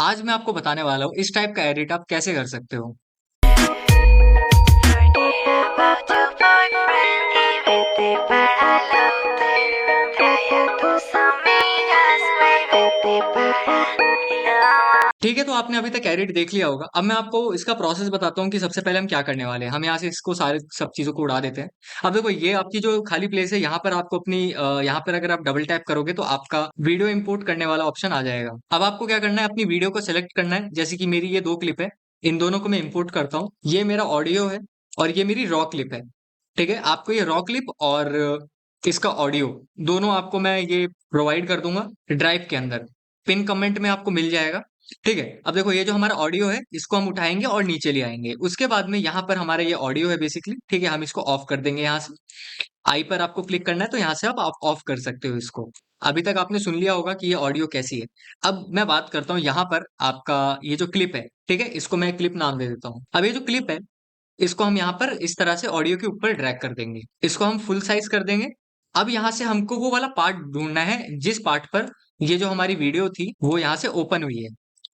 आज मैं आपको बताने वाला हूँ इस टाइप का एडिट आप कैसे कर सकते हो। ठीक है, तो आपने अभी तक एडिट देख लिया होगा। अब मैं आपको इसका प्रोसेस बताता हूँ कि सबसे पहले हम क्या करने वाले हैं। हम यहाँ से इसको सारे सब चीजों को उड़ा देते हैं। अब देखो, ये आपकी जो खाली प्लेस है, यहाँ पर आपको अपनी यहाँ पर अगर आप डबल टैप करोगे तो आपका वीडियो इंपोर्ट करने वाला ऑप्शन आ जाएगा। अब आपको क्या करना है, अपनी वीडियो को सिलेक्ट करना है। जैसे कि मेरी ये दो क्लिप है, इन दोनों को मैं इंपोर्ट करता हूँ। ये मेरा ऑडियो है और ये मेरी रॉ क्लिप है। ठीक है, आपको ये रॉ क्लिप और इसका ऑडियो दोनों आपको मैं ये प्रोवाइड कर दूंगा ड्राइव के अंदर। पिन कमेंट में आपको मिल जाएगा। ठीक है, अब देखो, ये जो हमारा ऑडियो है इसको हम उठाएंगे और नीचे ले आएंगे। उसके बाद में यहाँ पर हमारा ये ऑडियो है बेसिकली। ठीक है, हम इसको ऑफ कर देंगे। यहाँ से आई पर आपको क्लिक करना है, तो यहाँ से आप ऑफ कर सकते हो इसको। अभी तक आपने सुन लिया होगा कि ये ऑडियो कैसी है। अब मैं बात करता हूँ यहाँ पर आपका ये जो क्लिप है। ठीक है, इसको मैं क्लिप नाम दे देता हूँ। अब ये जो क्लिप है, इसको हम यहाँ पर इस तरह से ऑडियो के ऊपर ड्रैग कर देंगे। इसको हम फुल साइज कर देंगे। अब यहाँ से हमको वो वाला पार्ट ढूंढना है जिस पार्ट पर ये जो हमारी वीडियो थी वो यहाँ से ओपन हुई है।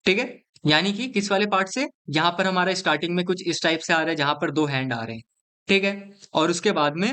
ठीक है, यानी कि किस वाले पार्ट से, यहाँ पर हमारा स्टार्टिंग में कुछ इस टाइप से आ रहा है जहां पर दो हैंड आ रहे हैं। ठीक है, और उसके बाद में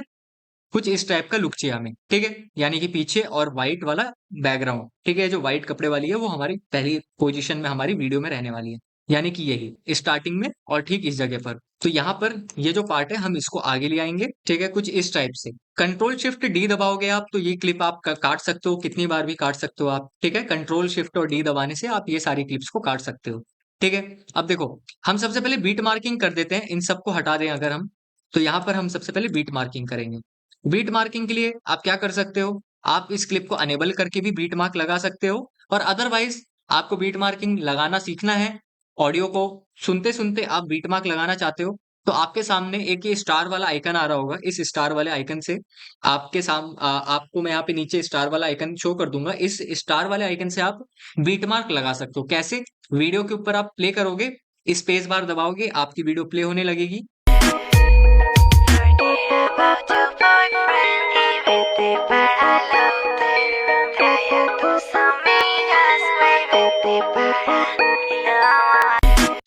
कुछ इस टाइप का लुक चाहिए हमें। ठीक है, यानी कि पीछे और व्हाइट वाला बैकग्राउंड। ठीक है, जो व्हाइट कपड़े वाली है वो हमारी पहली पोजीशन में हमारी वीडियो में रहने वाली है। यानी कि यही स्टार्टिंग में और ठीक इस जगह पर। तो यहाँ पर ये जो पार्ट है हम इसको आगे ले आएंगे। ठीक है, कुछ इस टाइप से। कंट्रोल शिफ्ट डी दबाओगे आप तो ये क्लिप आप काट सकते हो, कितनी बार भी काट सकते हो आप। ठीक है, कंट्रोल शिफ्ट और डी दबाने से आप ये सारी क्लिप्स को काट सकते हो। ठीक है, अब देखो, हम सबसे पहले बीट मार्किंग कर देते हैं। इन सबको हटा दें अगर हम, तो यहाँ पर हम सबसे पहले बीट मार्किंग करेंगे। बीट मार्किंग के लिए आप क्या कर सकते हो, आप इस क्लिप को अनेबल करके भी बीट मार्क लगा सकते हो। और अदरवाइज आपको बीट मार्किंग लगाना सीखना है, ऑडियो को सुनते सुनते आप बीट मार्क लगाना चाहते हो, तो आपके सामने एक ये स्टार वाला आइकन आ रहा होगा। इस स्टार वाले आइकन से आपको मैं यहाँ पे नीचे स्टार वाला आइकन शो कर दूंगा। इस स्टार वाले आइकन से आप बीट मार्क लगा सकते हो। कैसे, वीडियो के ऊपर आप प्ले करोगे, स्पेस बार दबाओगे, आपकी वीडियो प्ले होने लगेगी।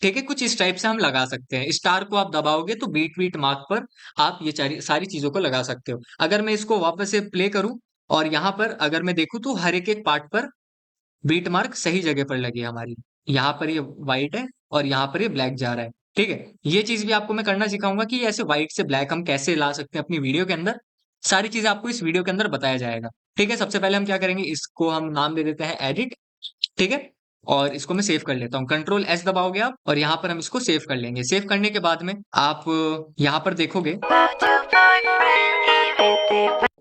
ठीक है, कुछ इस टाइप से हम लगा सकते हैं। स्टार को आप दबाओगे तो बीट बीट मार्क पर आप ये सारी चीजों को लगा सकते हो। अगर मैं इसको वापस से प्ले करूं और यहाँ पर अगर मैं देखूं तो हर एक एक पार्ट पर बीट मार्क सही जगह पर लगी है हमारी। यहाँ पर ये व्हाइट है और यहाँ पर ये ब्लैक जा रहा है। ठीक है, ये चीज भी आपको मैं करना सिखाऊंगा कि ऐसे व्हाइट से ब्लैक हम कैसे ला सकते हैं अपनी वीडियो के अंदर। सारी चीजें आपको इस वीडियो के अंदर बताया जाएगा। ठीक है, सबसे पहले हम क्या करेंगे, इसको हम नाम दे देते हैं एडिट। ठीक है, और इसको मैं सेव कर लेता हूँ। कंट्रोल एस दबाओगे आप और यहाँ पर हम इसको सेव कर लेंगे। सेव करने के बाद में आप यहाँ पर देखोगे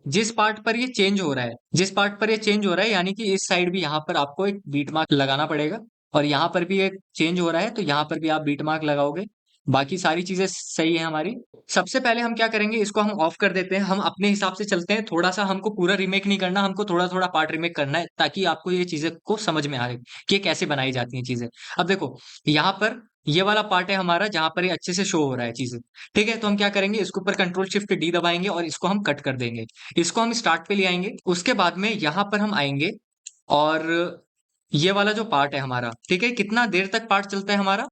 जिस पार्ट पर ये चेंज हो रहा है, जिस पार्ट पर ये चेंज हो रहा है, यानी कि इस साइड भी यहाँ पर आपको एक बीट मार्क लगाना पड़ेगा। और यहाँ पर भी एक चेंज हो रहा है तो यहाँ पर भी आप बीट मार्क लगाओगे। बाकी सारी चीजें सही है हमारी। सबसे पहले हम क्या करेंगे, इसको हम ऑफ कर देते हैं। हम अपने हिसाब से चलते हैं, थोड़ा सा हमको पूरा रिमेक नहीं करना, हमको थोड़ा थोड़ा पार्ट रिमेक करना है ताकि आपको ये चीजें को समझ में आए कि ये कैसे बनाई जाती हैं चीजें। अब देखो, यहाँ पर ये वाला पार्ट है हमारा जहां पर ये अच्छे से शो हो रहा है चीजें। ठीक है, तो हम क्या करेंगे, इसके ऊपर कंट्रोल शिफ्ट डी दबाएंगे और इसको हम कट कर देंगे। इसको हम स्टार्ट पे ले आएंगे। उसके बाद में यहाँ पर हम आएंगे और ये वाला जो पार्ट है हमारा, ठीक है, कितना देर तक पार्ट चलता है हमारा,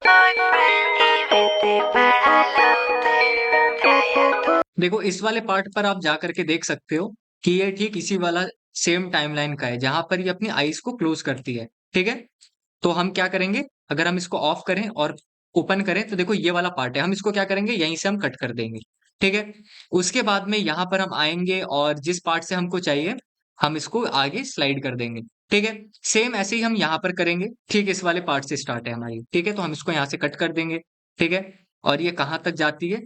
देखो इस वाले पार्ट पर आप जा करके देख सकते हो कि ये ठीक इसी वाला सेम टाइमलाइन का है जहां पर ये अपनी आईज को क्लोज करती है। ठीक है, तो हम क्या करेंगे, अगर हम इसको ऑफ करें और ओपन करें तो देखो ये वाला पार्ट है, हम इसको क्या करेंगे, यहीं से हम कट कर देंगे। ठीक है, उसके बाद में यहाँ पर हम आएंगे और जिस पार्ट से हमको चाहिए हम इसको आगे स्लाइड कर देंगे। ठीक है, सेम ऐसे ही हम यहाँ पर करेंगे। ठीक, इस वाले पार्ट से स्टार्ट है हमारी। ठीक है, तो हम इसको यहाँ से कट कर देंगे। ठीक है, और ये कहाँ तक जाती है,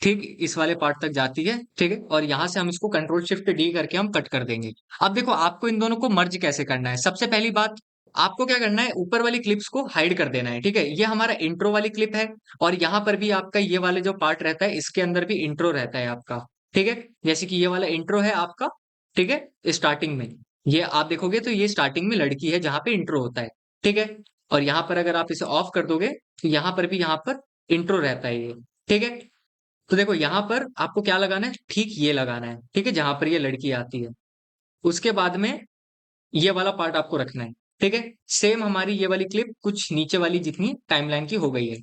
ठीक इस वाले पार्ट तक जाती है। ठीक है, और यहाँ से हम इसको कंट्रोल शिफ्ट डी करके हम कट कर देंगे। अब देखो, आपको इन दोनों को मर्ज कैसे करना है। सबसे पहली बात, आपको क्या करना है, ऊपर वाली क्लिप्स को हाइड कर देना है। ठीक है, ये हमारा इंट्रो वाली क्लिप है और यहाँ पर भी आपका ये वाले जो पार्ट रहता है इसके अंदर भी इंट्रो रहता है आपका। ठीक है, जैसे कि ये वाला इंट्रो है आपका। ठीक है, स्टार्टिंग में ये आप देखोगे तो ये स्टार्टिंग में लड़की है जहां पे इंट्रो होता है। ठीक है, और यहाँ पर अगर आप इसे ऑफ कर दोगे तो यहाँ पर भी यहाँ पर इंट्रो रहता है ये। ठीक है, तो देखो यहाँ पर आपको क्या लगाना है, ठीक ये लगाना है। ठीक है, जहां पर ये लड़की आती है उसके बाद में ये वाला पार्ट आपको रखना है। ठीक है। सेम हमारी ये वाली क्लिप कुछ नीचे वाली जितनी टाइमलाइन की हो गई है।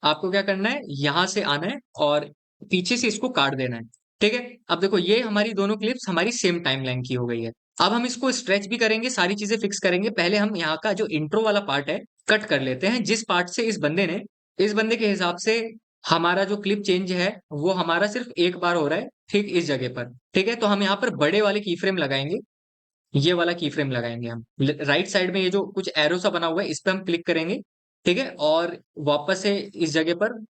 आपको क्या करना है, यहां से आना है और पीछे से इसको काट देना है। ठीक है। अब देखो ये हमारी दोनों क्लिप्स हमारी सेम टाइमलाइन की हो गई है। अब हम इसको स्ट्रेच भी करेंगे, सारी चीजें फिक्स करेंगे। पहले हम यहाँ का जो इंट्रो वाला पार्ट है कट कर लेते हैं, जिस पार्ट से इस बंदे के हिसाब से हमारा जो क्लिप चेंज है वो हमारा सिर्फ एक बार हो रहा है, ठीक इस जगह पर। ठीक है। तो हम यहाँ पर बड़े वाले की फ्रेम लगाएंगे, ये वाला की फ्रेम लगाएंगे हम। राइट साइड में ये जो कुछ एरो सा बना हुआ है इस पे हम क्लिक करेंगे। ठीक है। और वापस से इस जगह पर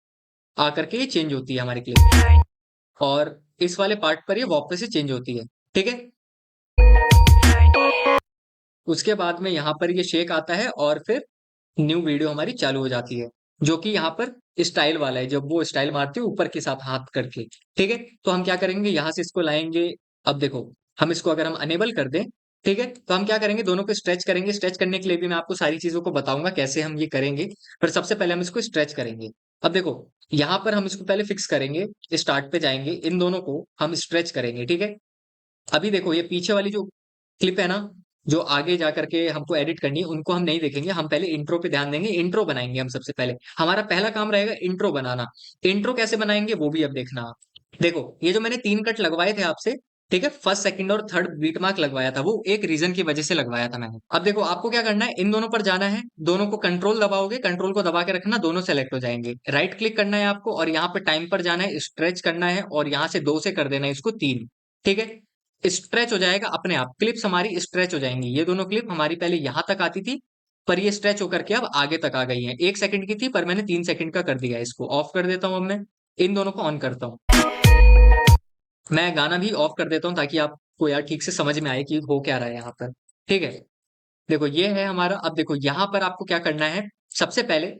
आकर के ये चेंज होती है हमारी क्लिप, और इस वाले पार्ट पर ये वापस से चेंज होती है। ठीक है। उसके बाद में यहाँ पर ये शेक आता है और फिर न्यू वीडियो हमारी चालू हो जाती है, जो कि यहाँ पर स्टाइल वाला है, जब वो स्टाइल मारती है ऊपर के साथ हाथ करके। ठीक है। तो हम क्या करेंगे, यहां से इसको लाएंगे। अब देखो हम इसको अगर हम अनेबल कर दें, ठीक है, तो हम क्या करेंगे, दोनों को स्ट्रेच करेंगे। स्ट्रेच करने के लिए भी मैं आपको सारी चीजों को बताऊंगा कैसे हम ये करेंगे, पर सबसे पहले हम इसको स्ट्रेच करेंगे। अब देखो यहाँ पर हम इसको पहले फिक्स करेंगे, स्टार्ट पे जाएंगे, इन दोनों को हम स्ट्रेच करेंगे। ठीक है। अभी देखो ये पीछे वाली जो क्लिप है ना, जो आगे जा करके हमको एडिट करनी है, उनको हम नहीं देखेंगे। हम पहले इंट्रो पे ध्यान देंगे। इंट्रो बनाएंगे हम सबसे पहले, हमारा पहला काम रहेगा इंट्रो बनाना। इंट्रो कैसे बनाएंगे वो भी अब देखना आप। देखो ये जो मैंने 3 कट लगवाए थे आपसे, ठीक है, फर्स्ट सेकंड और थर्ड बीट मार्क लगवाया था, वो एक रीजन की वजह से लगवाया था मैंने। अब देखो आपको क्या करना है, इन दोनों पर जाना है, दोनों को कंट्रोल दबाओगे, कंट्रोल को दबा के रखना, दोनों सेलेक्ट हो जाएंगे। राइट क्लिक करना है आपको और यहाँ पर टाइम पर जाना है, स्ट्रेच करना है और यहाँ से 2 से कर देना है इसको 3। ठीक है। स्ट्रेच हो जाएगा अपने आप, क्लिप्स हमारी स्ट्रेच हो जाएंगी। ये दोनों क्लिप हमारी पहले यहां तक आती थी, पर ये स्ट्रेच होकर के अब आगे तक आ गई है। 1 सेकंड की थी पर मैंने 3 सेकंड का कर दिया है। इसको ऑफ कर देता हूं अब मैं, इन दोनों को ऑन करता हूं। मैं गाना भी ऑफ कर देता हूँ ताकि आपको यार ठीक से समझ में आए कि हो क्या रहा है यहाँ पर। ठीक है। देखो ये है हमारा। अब देखो यहाँ पर आपको क्या करना है, सबसे पहले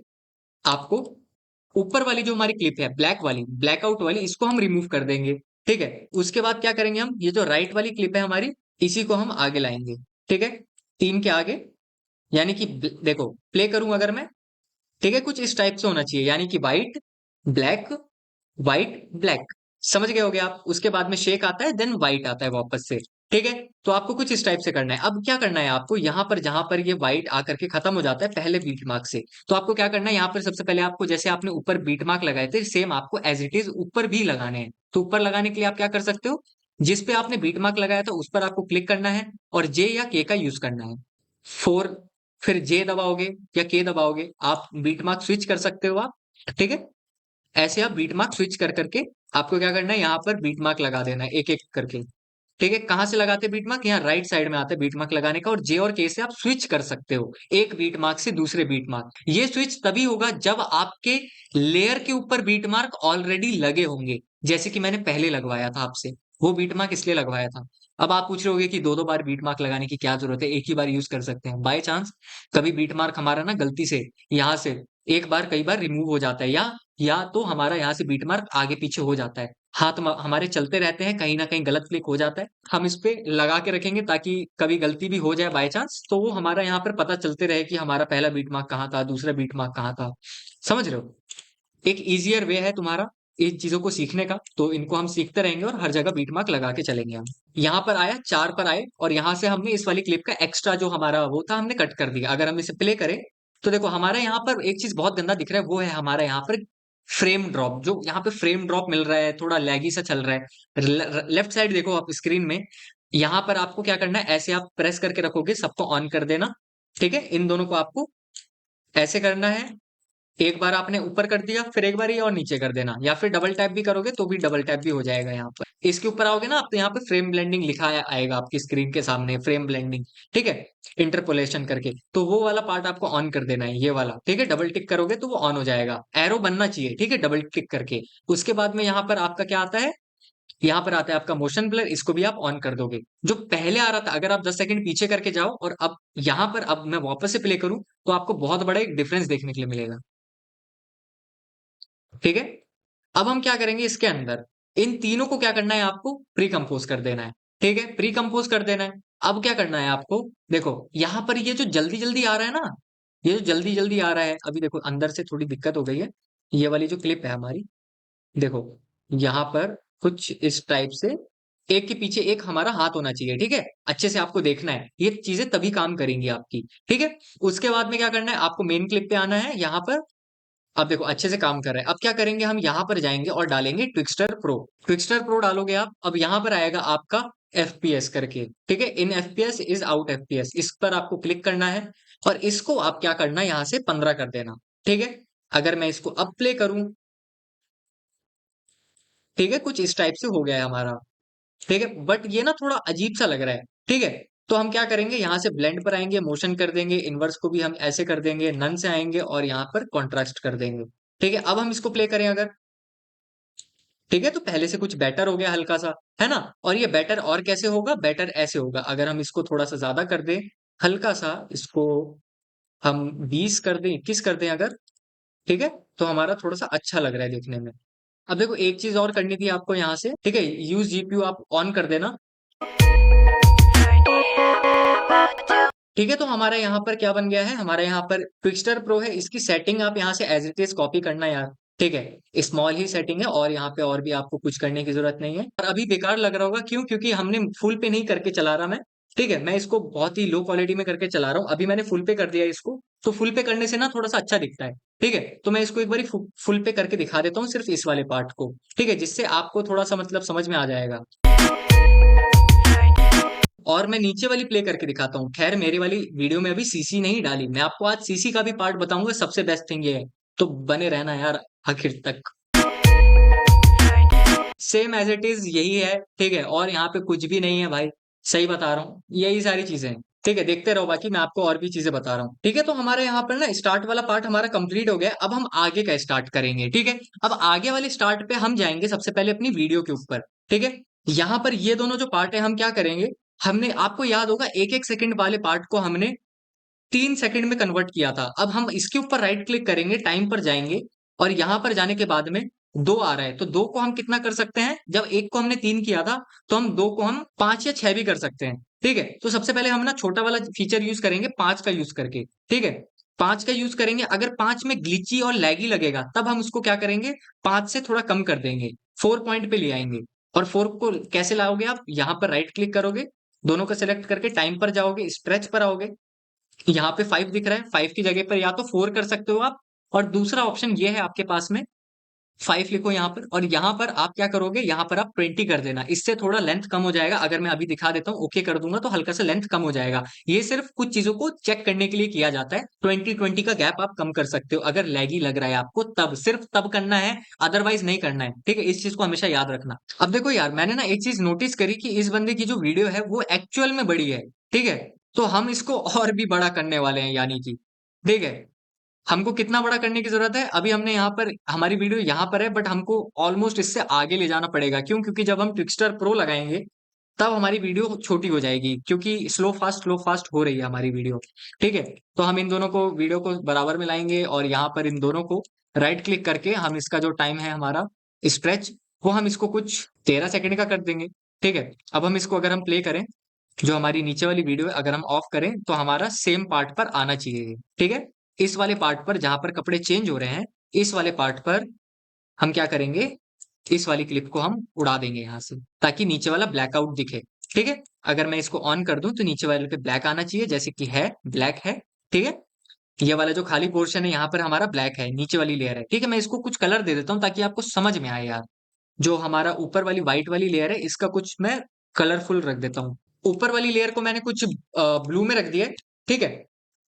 आपको ऊपर वाली जो हमारी क्लिप है ब्लैक वाली, ब्लैकआउट वाली, इसको हम रिमूव कर देंगे। ठीक है। उसके बाद क्या करेंगे, हम ये जो राइट वाली क्लिप है हमारी, इसी को हम आगे लाएंगे। ठीक है। 3 के आगे, यानी कि देखो प्ले करूं अगर मैं, ठीक है, कुछ इस टाइप से होना चाहिए, यानी कि व्हाइट ब्लैक, व्हाइट ब्लैक। समझ गए होगे आप। उसके बाद में शेक आता है, देन व्हाइट आता है वापस से। ठीक है। तो आपको कुछ इस टाइप से करना है। अब क्या करना है आपको, यहां पर जहां पर ये व्हाइट आकर के खत्म हो जाता है पहले बीट मार्क से, तो आपको क्या करना है, यहाँ पर सबसे पहले आपको जैसे आपने ऊपर बीट मार्क लगाए थे सेम आपको एज इट इज ऊपर भी लगाने हैं। तो ऊपर लगाने के लिए आप क्या कर सकते हो, जिस पे आपने बीट मार्क लगाया था उस पर आपको क्लिक करना है और जे या के का यूज करना है। 4, फिर जे दबाओगे या के दबाओगे, आप बीट मार्क स्विच कर सकते हो आप। ठीक है। ऐसे आप बीट मार्क स्विच कर करके आपको क्या करना है, यहाँ पर बीट मार्क लगा देना है एक एक करके। ठीक है। कहां से लगाते हैं बीट मार्क, यहाँ राइट साइड में आता है बीट मार्क लगाने का, और जे और के से आप स्विच कर सकते हो एक बीट मार्क से दूसरे बीट मार्क। ये स्विच तभी होगा जब आपके लेयर के ऊपर बीट मार्क ऑलरेडी लगे होंगे, जैसे कि मैंने पहले लगवाया था आपसे, वो बीट मार्क इसलिए लगवाया था। अब आप पूछ रहे होगे कि 2-2 बार बीट मार्क लगाने की क्या जरूरत है, एक ही बार यूज कर सकते हैं। बाय चांस कभी बीट मार्क हमारा ना गलती से यहाँ से एक बार कई बार रिमूव हो जाता है, या तो हमारा यहाँ से बीट मार्क आगे पीछे हो जाता है, हाथ हमारे चलते रहते हैं, कहीं ना कहीं गलत क्लिक हो जाता है। हम इस पे लगा के रखेंगे ताकि कभी गलती भी हो जाए बाय चांस, तो वो हमारा यहाँ पर पता चलते रहे कि हमारा पहला बीट मार्क कहाँ था, दूसरा बीट मार्क कहाँ था। समझ रहे हो। एक इजियर वे है तुम्हारा इन चीजों को सीखने का, तो इनको हम सीखते रहेंगे और हर जगह बीट मार्क लगा के चलेंगे हम। यहाँ पर आया 4 पर आए और यहाँ से हमने इस वाली क्लिप का एक्स्ट्रा जो हमारा वो था हमने कट कर दिया। अगर हम इसे प्ले करें तो देखो हमारा यहाँ पर एक चीज बहुत गंदा दिख रहा है, वो है हमारा यहाँ पर फ्रेम ड्रॉप। जो यहाँ पे फ्रेम ड्रॉप मिल रहा है, थोड़ा लैगी सा चल रहा है। लेफ्ट साइड देखो आप स्क्रीन में, यहाँ पर आपको क्या करना है, ऐसे आप प्रेस करके रखोगे, सबको ऑन कर देना। ठीक है। इन दोनों को आपको ऐसे करना है। एक बार आपने ऊपर कर दिया, फिर एक बार ये और नीचे कर देना, या फिर डबल टैप भी करोगे तो भी डबल टैप भी हो जाएगा। यहाँ पर इसके ऊपर आओगे ना आप, तो यहाँ पे फ्रेम ब्लेंडिंग लिखा आएगा आपकी स्क्रीन के सामने, फ्रेम ब्लेंडिंग। ठीक है। इंटरपोलेशन करके, तो वो वाला पार्ट आपको ऑन कर देना है, ये वाला। ठीक है। डबल टिक करोगे तो वो ऑन हो जाएगा, एरो बनना चाहिए। ठीक है। डबल क्लिक करके उसके बाद में यहाँ पर आपका क्या आता है, यहाँ पर आता है आपका मोशन ब्लर, इसको भी आप ऑन कर दोगे। जो पहले आ रहा था, अगर आप 10 सेकंड पीछे करके जाओ और अब यहाँ पर अब मैं वापस से प्ले करूं, तो आपको बहुत बड़ा एक डिफरेंस देखने के लिए मिलेगा। ठीक है। अब हम क्या करेंगे, इसके अंदर इन तीनों को क्या करना है, आपको प्री कंपोज कर देना है। ठीक है। प्री कंपोज कर देना है। अब क्या करना है आपको, देखो यहां पर ये जो जल्दी जल्दी आ रहा है ना, ये जो जल्दी जल्दी आ रहा है, अभी देखो अंदर से थोड़ी दिक्कत हो गई है। ये वाली जो क्लिप है हमारी, देखो यहां पर कुछ इस टाइप से एक के पीछे एक हमारा हाथ होना चाहिए, ठीक है? अच्छे से आपको देखना है, ये चीजें तभी काम करेंगी आपकी, ठीक है? उसके बाद में क्या करना है, आपको मेन क्लिप पे आना है, यहाँ पर अब देखो अच्छे से काम कर रहा है। अब क्या करेंगे, हम यहाँ पर जाएंगे और डालेंगे ट्विक्स्टर प्रो। ट्विक्स्टर प्रो डालोगे आप, अब यहाँ पर आएगा आपका एफपीएस करके, ठीक है? इन एफपीएस इज आउट एफपीएस, इस पर आपको क्लिक करना है और इसको आप क्या करना है, यहाँ से 15 कर देना, ठीक है? अगर मैं इसको अब प्ले करूं, ठीक है, कुछ इस टाइप से हो गया है हमारा, ठीक है? बट ये ना थोड़ा अजीब सा लग रहा है, ठीक है? तो हम क्या करेंगे, यहाँ से ब्लेंड पर आएंगे, मोशन कर देंगे, इनवर्स को भी हम ऐसे कर देंगे, नन से आएंगे और यहाँ पर कॉन्ट्रास्ट कर देंगे, ठीक है? अब हम इसको प्ले करें अगर, ठीक है, तो पहले से कुछ बेटर हो गया हल्का सा, है ना? और ये बेटर और कैसे होगा, बेटर ऐसे होगा, अगर हम इसको थोड़ा सा ज्यादा कर दें, हल्का सा इसको हम 20 कर दें, 21 कर दें अगर, ठीक है, तो हमारा थोड़ा सा अच्छा लग रहा है देखने में। अब देखो एक चीज और करनी थी आपको यहाँ से, ठीक है, यूज जीपीयू आप ऑन कर देना, ठीक है? तो हमारा यहाँ पर क्या बन गया है, हमारा यहाँ पर ट्विक्स्टर प्रो है, इसकी सेटिंग आप यहाँ से एज इट इज कॉपी करना यार, ठीक है? स्मॉल ही सेटिंग है और यहाँ पे और भी आपको कुछ करने की जरूरत नहीं है। और अभी बेकार लग रहा होगा, क्यों? क्योंकि हमने फुल पे नहीं करके चला रहा मैं, ठीक है? मैं इसको बहुत ही लो क्वालिटी में करके चला रहा हूँ, अभी मैंने फुल पे कर दिया इसको, तो फुल पे करने से ना थोड़ा सा अच्छा दिखता है, ठीक है? तो मैं इसको एक बार फुल पे करके दिखा देता हूँ, सिर्फ इस वाले पार्ट को, ठीक है, जिससे आपको थोड़ा सा मतलब समझ में आ जाएगा। और मैं नीचे वाली प्ले करके दिखाता हूँ। खैर मेरी वाली वीडियो में अभी सीसी नहीं डाली, मैं आपको आज सीसी का भी पार्ट बताऊंगा, सबसे बेस्ट थिंग ये है, तो बने रहना यार आखिर तक। सेम एज इट इज यही है, ठीक है, और यहाँ पे कुछ भी नहीं है भाई, सही बता रहा हूँ, यही सारी चीजें हैं, ठीक है? देखते रहो, बाकी मैं आपको और भी चीजें बता रहा हूँ, ठीक है? तो हमारे यहाँ पर ना स्टार्ट वाला पार्ट हमारा कंप्लीट हो गया, अब हम आगे का स्टार्ट करेंगे, ठीक है? अब आगे वाले स्टार्ट पे हम जाएंगे सबसे पहले अपनी वीडियो के ऊपर, ठीक है? यहाँ पर ये दोनों जो पार्ट है हम क्या करेंगे, हमने आपको याद होगा एक एक सेकंड वाले पार्ट को हमने 3 सेकंड में कन्वर्ट किया था। अब हम इसके ऊपर राइट क्लिक करेंगे, टाइम पर जाएंगे और यहां पर जाने के बाद में 2 आ रहा है, तो 2 को हम कितना कर सकते हैं, जब एक को हमने 3 किया था तो हम 2 को हम 5 या 6 भी कर सकते हैं, ठीक है? तो सबसे पहले हम ना छोटा वाला फीचर यूज करेंगे, 5 का यूज करके, ठीक है? 5 का यूज करेंगे, अगर 5 में ग्लिची और लैगी लगेगा तब हम उसको क्या करेंगे, 5 से थोड़ा कम कर देंगे, 4 पॉइंट पे ले आएंगे। और 4 को कैसे लाओगे, आप यहाँ पर राइट क्लिक करोगे, दोनों को सेलेक्ट करके टाइम पर जाओगे, स्ट्रेच पर आओगे, यहाँ पे 5 दिख रहा है, 5 की जगह पर या तो 4 कर सकते हो आप, और दूसरा ऑप्शन ये है आपके पास में, 5 लिखो यहाँ पर और यहाँ पर आप क्या करोगे, यहाँ पर आप 20 कर देना, इससे थोड़ा लेंथ कम हो जाएगा। अगर मैं अभी दिखा देता हूँ, ओके कर दूंगा तो हल्का सा लेंथ कम हो जाएगा। ये सिर्फ कुछ चीजों को चेक करने के लिए किया जाता है, 20-20 का गैप आप कम कर सकते हो अगर लैगी लग रहा है आपको, तब सिर्फ तब करना है, अदरवाइज नहीं करना है, ठीक है? इस चीज को हमेशा याद रखना। अब देखो यार, मैंने ना एक चीज नोटिस करी कि इस बंदे की जो वीडियो है वो एक्चुअल में बड़ी है, ठीक है? तो हम इसको और भी बड़ा करने वाले हैं, यानी कि, ठीक है, हमको कितना बड़ा करने की जरूरत है, अभी हमने यहाँ पर हमारी वीडियो यहाँ पर है, बट हमको ऑलमोस्ट इससे आगे ले जाना पड़ेगा, क्यों? क्योंकि जब हम ट्विक्स्टर प्रो लगाएंगे तब हमारी वीडियो छोटी हो जाएगी, क्योंकि स्लो फास्ट हो रही है हमारी वीडियो, ठीक है? तो हम इन दोनों को वीडियो को बराबर में लाएंगे और यहाँ पर इन दोनों को राइट क्लिक करके हम इसका जो टाइम है हमारा स्ट्रेच, वो हम इसको कुछ 13 सेकंड का कर देंगे, ठीक है? अब हम इसको अगर हम प्ले करें, जो हमारी नीचे वाली वीडियो है अगर हम ऑफ करें तो हमारा सेम पार्ट पर आना चाहिए, ठीक है? इस वाले पार्ट पर जहां पर कपड़े चेंज हो रहे हैं, इस वाले पार्ट पर हम क्या करेंगे, इस वाली क्लिप को हम उड़ा देंगे यहाँ से, ताकि नीचे वाला ब्लैकआउट दिखे, ठीक है? अगर मैं इसको ऑन कर दूं तो नीचे वाले पे ब्लैक आना चाहिए, जैसे कि है, ब्लैक है, ठीक है? ये वाला जो खाली पोर्शन है यहाँ पर हमारा ब्लैक है, नीचे वाली लेयर है, ठीक है? मैं इसको कुछ कलर दे देता हूँ ताकि आपको समझ में आए यार। जो हमारा ऊपर वाली व्हाइट वाली लेयर है इसका कुछ मैं कलरफुल रख देता हूँ। ऊपर वाली लेयर को मैंने कुछ ब्लू में रख दिया है, ठीक है,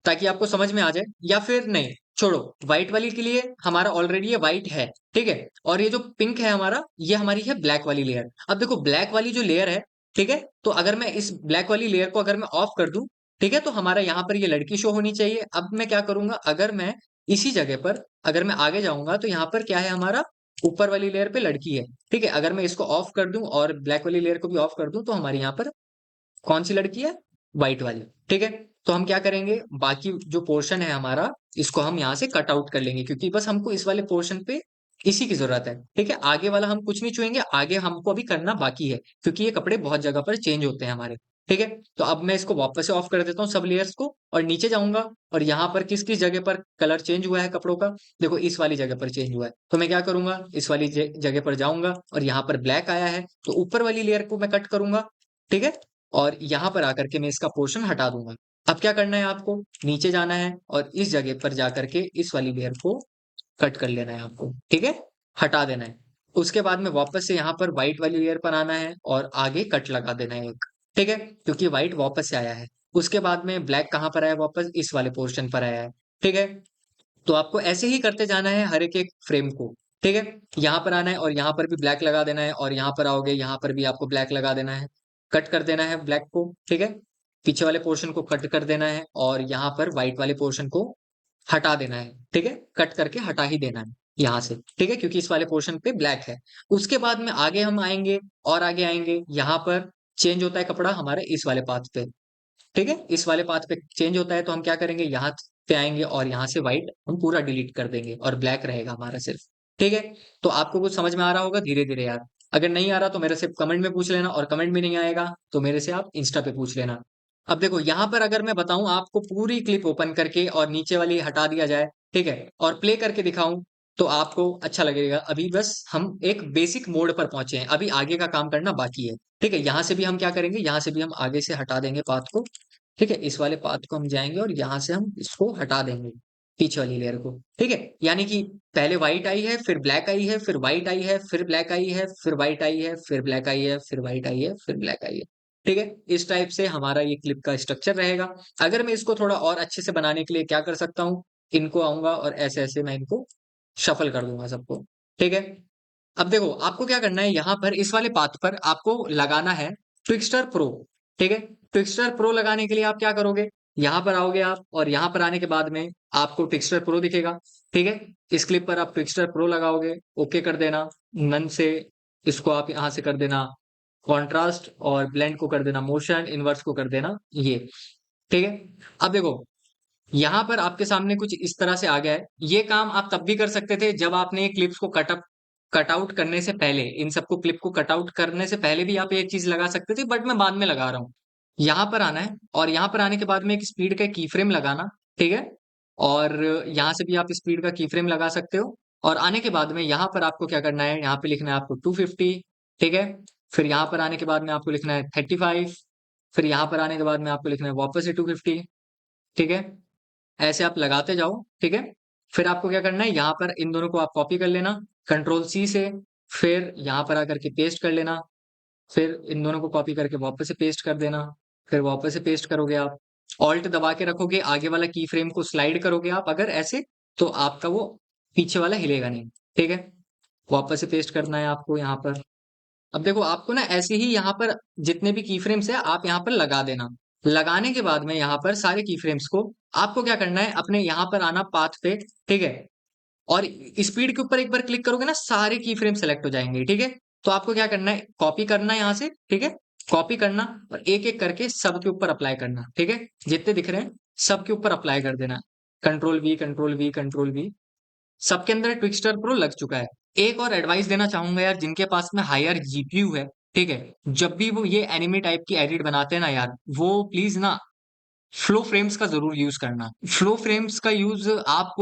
ताकि आपको समझ में आ जाए। या फिर नहीं, छोड़ो, व्हाइट वाली के लिए हमारा ऑलरेडी ये व्हाइट है, ठीक है, और ये जो पिंक है हमारा, ये हमारी है ब्लैक वाली लेयर। अब देखो ब्लैक वाली जो लेयर है, ठीक है, तो अगर मैं इस ब्लैक वाली लेयर को अगर मैं ऑफ कर दूं, ठीक है, तो हमारा यहाँ पर ये लड़की शो होनी चाहिए। अब मैं क्या करूंगा, अगर मैं इसी जगह पर अगर मैं आगे जाऊंगा तो यहाँ पर क्या है, हमारा ऊपर वाली लेयर पे लड़की है, ठीक है? अगर मैं इसको ऑफ कर दूं और ब्लैक वाली लेयर को भी ऑफ कर दूं तो हमारे यहाँ पर कौन सी लड़की है, व्हाइट वाली, ठीक है? तो हम क्या करेंगे, बाकी जो पोर्शन है हमारा, इसको हम यहाँ से कट आउट कर लेंगे, क्योंकि बस हमको इस वाले पोर्शन पे इसी की जरूरत है, ठीक है? आगे वाला हम कुछ नहीं छुएंगे, आगे हमको अभी करना बाकी है, क्योंकि ये कपड़े बहुत जगह पर चेंज होते हैं हमारे। ठीक है? तो अब मैं इसको वापस से ऑफ कर देता हूँ सब लेयर्स को और नीचे जाऊँगा और यहाँ पर किस-किस जगह पर कलर चेंज हुआ है कपड़ों का, देखो इस वाली जगह पर चेंज हुआ है। तो मैं क्या करूँगा, इस वाली जगह पर जाऊँगा और यहाँ पर ब्लैक आया है, तो ऊपर वाली लेयर को मैं कट करूँगा, ठीक है? और यहाँ पर आकर के मैं इसका पोर्शन हटा दूँगा। अब क्या करना है आपको, नीचे जाना है और इस जगह पर जाकर के इस वाली लेयर को कट कर लेना है आपको, ठीक है? हटा देना है। उसके बाद में वापस से यहाँ पर व्हाइट वाली लेयर पर आना है और आगे कट लगा देना है एक, ठीक है? क्योंकि व्हाइट वापस से आया है। उसके बाद में ब्लैक कहाँ पर आया वापस, इस वाले पोर्शन पर आया है, ठीक है? तो आपको ऐसे ही करते जाना है हर एक-एक फ्रेम को, ठीक है? यहाँ पर आना है और यहाँ पर भी ब्लैक लगा देना है और यहाँ पर आओगे, यहाँ पर भी आपको ब्लैक लगा देना है। कट कर देना है ब्लैक को, ठीक है? पीछे वाले पोर्शन को कट कर देना है और यहाँ पर व्हाइट वाले पोर्शन को हटा देना है, ठीक है? कट करके हटा ही देना है यहाँ से, ठीक है? क्योंकि इस वाले पोर्शन पे ब्लैक है। उसके बाद में आगे हम आएँगे और आगे आएँगे, यहाँ पर चेंज होता है कपड़ा हमारे इस वाले पाथ पे, ठीक है? इस वाले पाथ पे चेंज होता है तो हम क्या करेंगे, यहाँ पे आएँगे और यहाँ से व्हाइट हम पूरा डिलीट कर देंगे और ब्लैक रहेगा हमारा सिर्फ, ठीक है? तो आपको कुछ समझ में आ रहा होगा धीरे-धीरे यार। अगर नहीं आ रहा तो मेरे से कमेंट में पूछ लेना और कमेंट में नहीं आएगा तो मेरे से आप इंस्टा पे पूछ लेना। अब देखो यहाँ पर अगर मैं बताऊँ आपको पूरी क्लिप ओपन करके और नीचे वाली हटा दिया जाए, ठीक है? और प्ले करके दिखाऊँ तो आपको अच्छा लगेगा। अभी बस हम एक बेसिक मोड पर पहुँचे हैं, अभी आगे का काम करना बाकी है, ठीक है? यहाँ से भी हम क्या करेंगे, यहाँ से भी हम आगे से हटा देंगे पाथ को, ठीक है? इस वाले पाथ को हम जाएँगे और यहाँ से हम इसको हटा देंगे, पीछे वाली लेयर को, ठीक है? यानी कि पहले व्हाइट आई है, फिर ब्लैक आई है, फिर व्हाइट आई है, फिर ब्लैक आई है, फिर व्हाइट आई है, फिर ब्लैक आई है, फिर व्हाइट आई है, फिर ब्लैक आई है, ठीक है? इस टाइप से हमारा ये क्लिप का स्ट्रक्चर रहेगा। अगर मैं इसको थोड़ा और अच्छे से बनाने के लिए क्या कर सकता हूँ, इनको आऊँगा और ऐसे-ऐसे मैं इनको शफ़ल कर दूँगा सबको, ठीक है? अब देखो, आपको क्या करना है यहाँ पर इस वाले पाथ पर आपको लगाना है ट्विक्स्टर प्रो, ठीक है? ट्विक्स्टर प्रो लगाने के लिए आप क्या करोगे? यहाँ पर आओगे आप और यहाँ पर आने के बाद में आपको ट्विक्स्टर प्रो दिखेगा, ठीक है? इस क्लिप पर आप ट्विक्स्टर प्रो लगाओगे, ओके कर देना, नन से इसको आप यहाँ से कर देना कॉन्ट्रास्ट और ब्लेंड को कर देना मोशन, इनवर्स को कर देना ये, ठीक है? अब देखो यहाँ पर आपके सामने कुछ इस तरह से आ गया है। ये काम आप तब भी कर सकते थे जब आपने क्लिप्स को कट आउट करने से पहले, इन सबको क्लिप को कट आउट करने से पहले भी आप ये चीज़ लगा सकते थे बट मैं बाद में लगा रहा हूँ। यहाँ पर आना है और यहाँ पर आने के बाद में एक स्पीड का की फ्रेम लगाना, ठीक है? और यहाँ से भी आप स्पीड का की फ्रेम लगा सकते हो और आने के बाद में यहाँ पर आपको क्या करना है, यहाँ पे लिखना है आपको 250, ठीक है? फिर यहाँ पर आने के बाद में आपको लिखना है 35, फिर यहाँ पर आने के बाद में आपको लिखना है वापस से 250, ठीक है? ऐसे आप लगाते जाओ, ठीक है? फिर आपको क्या करना है, यहाँ पर इन दोनों को आप कॉपी कर लेना, कंट्रोल सी से, फिर यहाँ पर आकर के पेस्ट कर लेना, फिर इन दोनों को कॉपी करके वापस से पेस्ट कर देना, फिर वापस से पेस्ट करोगे आप। ऑल्ट दबा के रखोगे, आगे वाला की फ्रेम को स्लाइड करोगे आप अगर ऐसे, तो आपका वो पीछे वाला हिलेगा नहीं, ठीक है? वापस से पेस्ट करना है आपको यहाँ पर। अब देखो आपको ना ऐसे ही यहाँ पर जितने भी की फ्रेम्स है आप यहाँ पर लगा देना। लगाने के बाद में यहाँ पर सारे की फ्रेम्स को आपको क्या करना है, अपने यहाँ पर आना पाथ पे, ठीक है? और स्पीड के ऊपर एक बार क्लिक करोगे ना सारे की फ्रेम सेलेक्ट हो जाएंगे, ठीक है? तो आपको क्या करना है, कॉपी करना है यहाँ से, ठीक है? कॉपी करना और एक एक करके सब के ऊपर अप्लाई करना, ठीक है? जितने दिख रहे हैं सब के ऊपर अप्लाई कर देना। Control we, control we, control we, सबके अंदर ट्विक्स्टर प्रो लग चुका है। एक और एडवाइस देना चाहूंगा यार, जिनके पास में हायर जीपीयू है, ठीक है? जब भी वो ये एनिमे टाइप की एडिट बनाते हैं ना यार, वो प्लीज ना फ्लो फ्रेम्स का ज़रूर यूज़ करना। फ्लो फ्रेम्स का यूज़ आप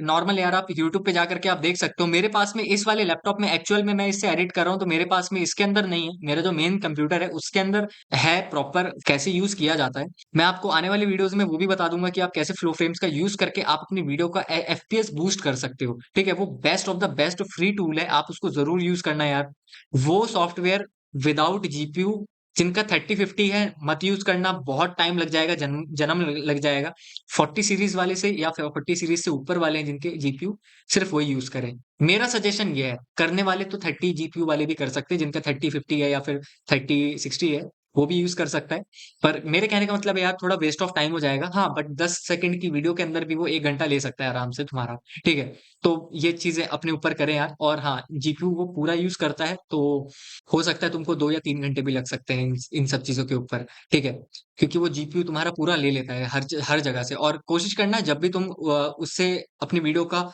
नॉर्मल यार आप यूट्यूब पे जाकर के आप देख सकते हो। मेरे पास में इस वाले लैपटॉप में एक्चुअल में मैं इससे एडिट कर रहा हूँ, तो मेरे पास में इसके अंदर नहीं है। मेरा जो मेन कंप्यूटर है, उसके अंदर है प्रॉपर कैसे यूज़ किया जाता है। मैं आपको आने वाली वीडियोज़ में वो भी बता दूँगा कि आप कैसे फ्लो फ्रेम्स का यूज़ करके आप अपनी वीडियो का एफपीएस बूस्ट कर सकते हो। ठीक है? वो best of the best free tool है, आप उसको ज़रूर यूज़ करना यार। वो सॉफ्टवेयर विदाउट जीपीयू जिनका 30-50 है मत यूज़ करना, बहुत टाइम लग जाएगा, जन्म लग जाएगा। 40 सीरीज़ वाले से या फिर 40 सीरीज़ से ऊपर वाले हैं जिनके जीपीयू, सिर्फ़ वही यूज़ करें। मेरा सजेशन ये है, करने वाले तो 30 जीपीयू वाले भी कर सकते हैं, जिनका 30-50 है या फिर 30-60 है, वो भी यूज़ कर सकता है। पर मेरे कहने का मतलब है यार थोड़ा वेस्ट ऑफ टाइम हो जाएगा। हाँ, बट 10 सेकंड की वीडियो के अंदर भी वो 1 घंटा ले सकता है आराम से तुम्हारा, ठीक है? तो ये चीज़ें अपने ऊपर करें यार और हाँ, जीपीयू वो पूरा यूज़ करता है, तो हो सकता है तुमको 2 या 3 घंटे भी लग सकते हैं इन सब चीज़ों के ऊपर, ठीक है? क्योंकि वो जीपीयू तुम्हारा पूरा ले लेता है हर जगह से और कोशिश करना जब भी तुम उससे अपनी वीडियो का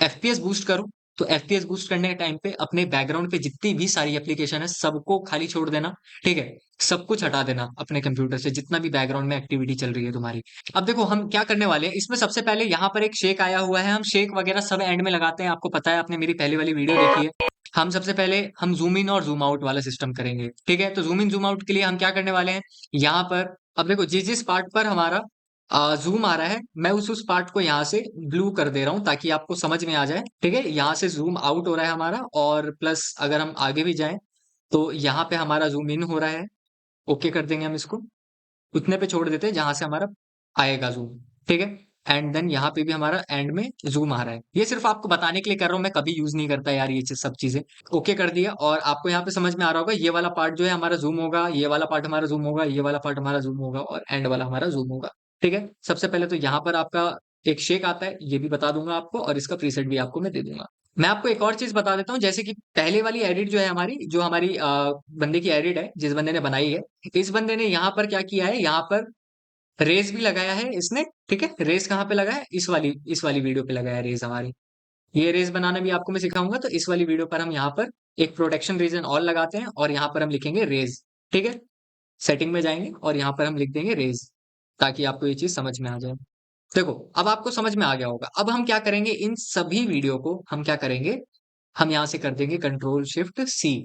एफपीएस बूस्ट करो, तो एफपीएस बूस्ट करने के टाइम पे अपने बैकग्राउंड पे जितनी भी सारी एप्लीकेशन है सबको खाली छोड़ देना, ठीक है? सब कुछ हटा देना अपने कंप्यूटर से, जितना भी बैकग्राउंड में एक्टिविटी चल रही है तुम्हारी। अब देखो हम क्या करने वाले हैं, इसमें सबसे पहले यहाँ पर एक शेक आया हुआ है, हम शेक वगैरह सब एंड में लगाते हैं, आपको पता है, आपने मेरी पहले वाली वीडियो देखी है। हम सबसे पहले हम जूम इन और जूम आउट वाला सिस्टम करेंगे, ठीक है? तो जूम इन जूम आउट के लिए हम क्या करने वाले हैं, यहाँ पर अब देखो जिस जिस पार्ट पर हमारा जूम आ रहा है, मैं उस पार्ट को यहाँ से ब्लू कर दे रहा हूँ ताकि आपको समझ में आ जाए, ठीक है? यहाँ से जूम आउट हो रहा है हमारा, और प्लस अगर हम आगे भी जाएं तो यहाँ पे हमारा जूम इन हो रहा है। ओके कर देंगे हम इसको, उतने पे छोड़ देते हैं जहां से हमारा आएगा जूम, ठीक है? एंड देन यहाँ पे भी हमारा एंड में जूम आ रहा है। ये सिर्फ आपको बताने के लिए कर रहा हूँ, मैं कभी यूज नहीं करता यार ये सब चीजें। ओके कर दिया, और आपको यहाँ पे समझ में आ रहा होगा, ये वाला पार्ट जो है हमारा जूम होगा, ये वाला पार्ट हमारा जूम होगा, ये वाला पार्ट हमारा जूम होगा, और एंड वाला हमारा जूम होगा, ठीक है? सबसे पहले तो यहाँ पर आपका एक शेक आता है, ये भी बता दूंगा आपको, और इसका प्रीसेट भी आपको मैं दे दूंगा। मैं आपको एक और चीज बता देता हूँ, जैसे कि पहले वाली एडिट जो है हमारी, जो हमारी बंदे की एडिट है, जिस बंदे ने बनाई है, इस बंदे ने यहाँ पर क्या किया है, यहाँ पर रेस भी लगाया है इसने, ठीक है? रेस कहाँ पे लगाया है, इस वाली वीडियो पे लगाया है रेस हमारी। ये रेस बनाना भी आपको मैं सिखाऊंगा, तो इस वाली वीडियो पर हम यहाँ पर एक प्रोटेक्शन रीजन और लगाते हैं, और यहाँ पर हम लिखेंगे रेस, ठीक है? सेटिंग में जाएंगे और यहाँ पर हम लिख देंगे रेस, ताकि आपको ये चीज समझ में आ जाए। देखो अब आपको समझ में आ गया होगा। अब हम क्या करेंगे, इन सभी वीडियो को हम क्या करेंगे, हम यहाँ से कर देंगे control shift C,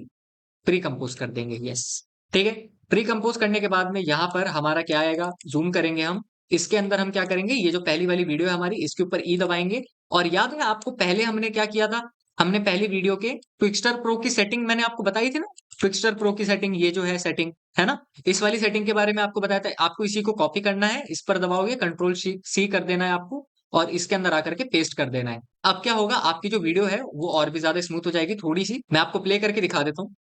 pre compose कर देंगे, यस, ठीक है? प्री कंपोज करने के बाद में यहाँ पर हमारा क्या आएगा, जूम करेंगे हम, इसके अंदर हम क्या करेंगे, ये जो पहली वाली वीडियो है हमारी, इसके ऊपर ई दबाएंगे। और याद है आपको पहले हमने क्या किया था, हमने पहली वीडियो के क्विकस्टर प्रो की सेटिंग मैंने आपको बताई थी ना, क्विकस्टर प्रो की सेटिंग, ये जो है सेटिंग है ना, इस वाली सेटिंग के बारे में आपको बताया था। आपको इसी को कॉपी करना है, इस पर दबाओगे, कंट्रोल सी कर देना है आपको, और इसके अंदर आकर के पेस्ट कर देना है। अब क्या होगा, आपकी जो वीडियो है वो और भी ज्यादा स्मूथ हो जाएगी थोड़ी सी। मैं आपको प्ले करके दिखा देता हूँ।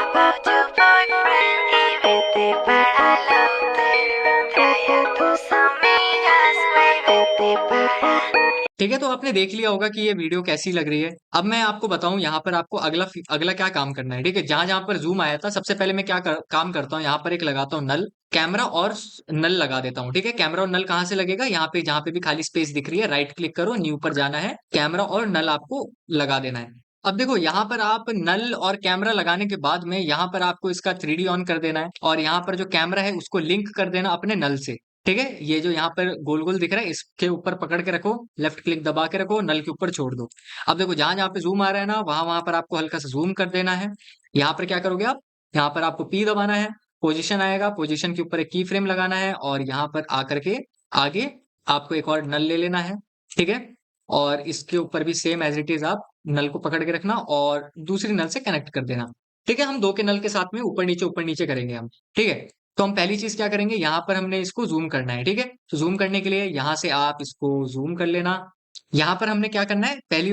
About your boyfriend, even but I love it. Traía tus amigas, baby, but ठीक है, तो आपने देख लिया होगा कि ये वीडियो कैसी लग रही है। अब मैं आपको बताऊं, यहाँ पर आपको अगला अगला क्या काम करना है, ठीक है? जहां जहां पर जूम आया था, सबसे पहले मैं क्या काम करता हूँ, यहाँ पर एक लगाता हूँ नल, कैमरा और नल लगा देता हूँ, ठीक है? कैमरा और नल कहाँ से लगेगा, यहाँ पे जहां पे भी खाली स्पेस दिख रही है, राइट क्लिक करो, न्यू पर जाना है, कैमरा और नल आपको लगा देना है। अब देखो यहाँ पर आप नल और कैमरा लगाने के बाद में यहाँ पर आपको इसका 3D ऑन कर देना है, और यहाँ पर जो कैमरा है उसको लिंक कर देना अपने नल से, ठीक है? ये जो यहाँ पर गोल गोल दिख रहा है, इसके ऊपर पकड़ के रखो, लेफ्ट क्लिक दबा के रखो, नल के ऊपर छोड़ दो। अब देखो जहां जहां पे जूम आ रहा है ना, वहां वहां पर आपको हल्का सा जूम कर देना है। यहाँ पर क्या करोगे आप, यहाँ पर आपको पी दबाना है, पोजीशन आएगा, पोजीशन के ऊपर एक की फ्रेम लगाना है, और यहाँ पर आकर के आगे आपको एक और नल ले लेना है, ठीक है? और इसके ऊपर भी सेम एज इट इज आप नल को पकड़ के रखना और दूसरी नल से कनेक्ट कर देना, ठीक है? हम दो के नल के साथ में ऊपर नीचे करेंगे हम, ठीक है? तो हम पहली चीज क्या करेंगे, यहाँ पर हमने इसको जूम करना है, ठीक है? तो जूम करने के लिए यहाँ से आप इसको जूम कर लेना। यहाँ पर हमने क्या करना है, पहली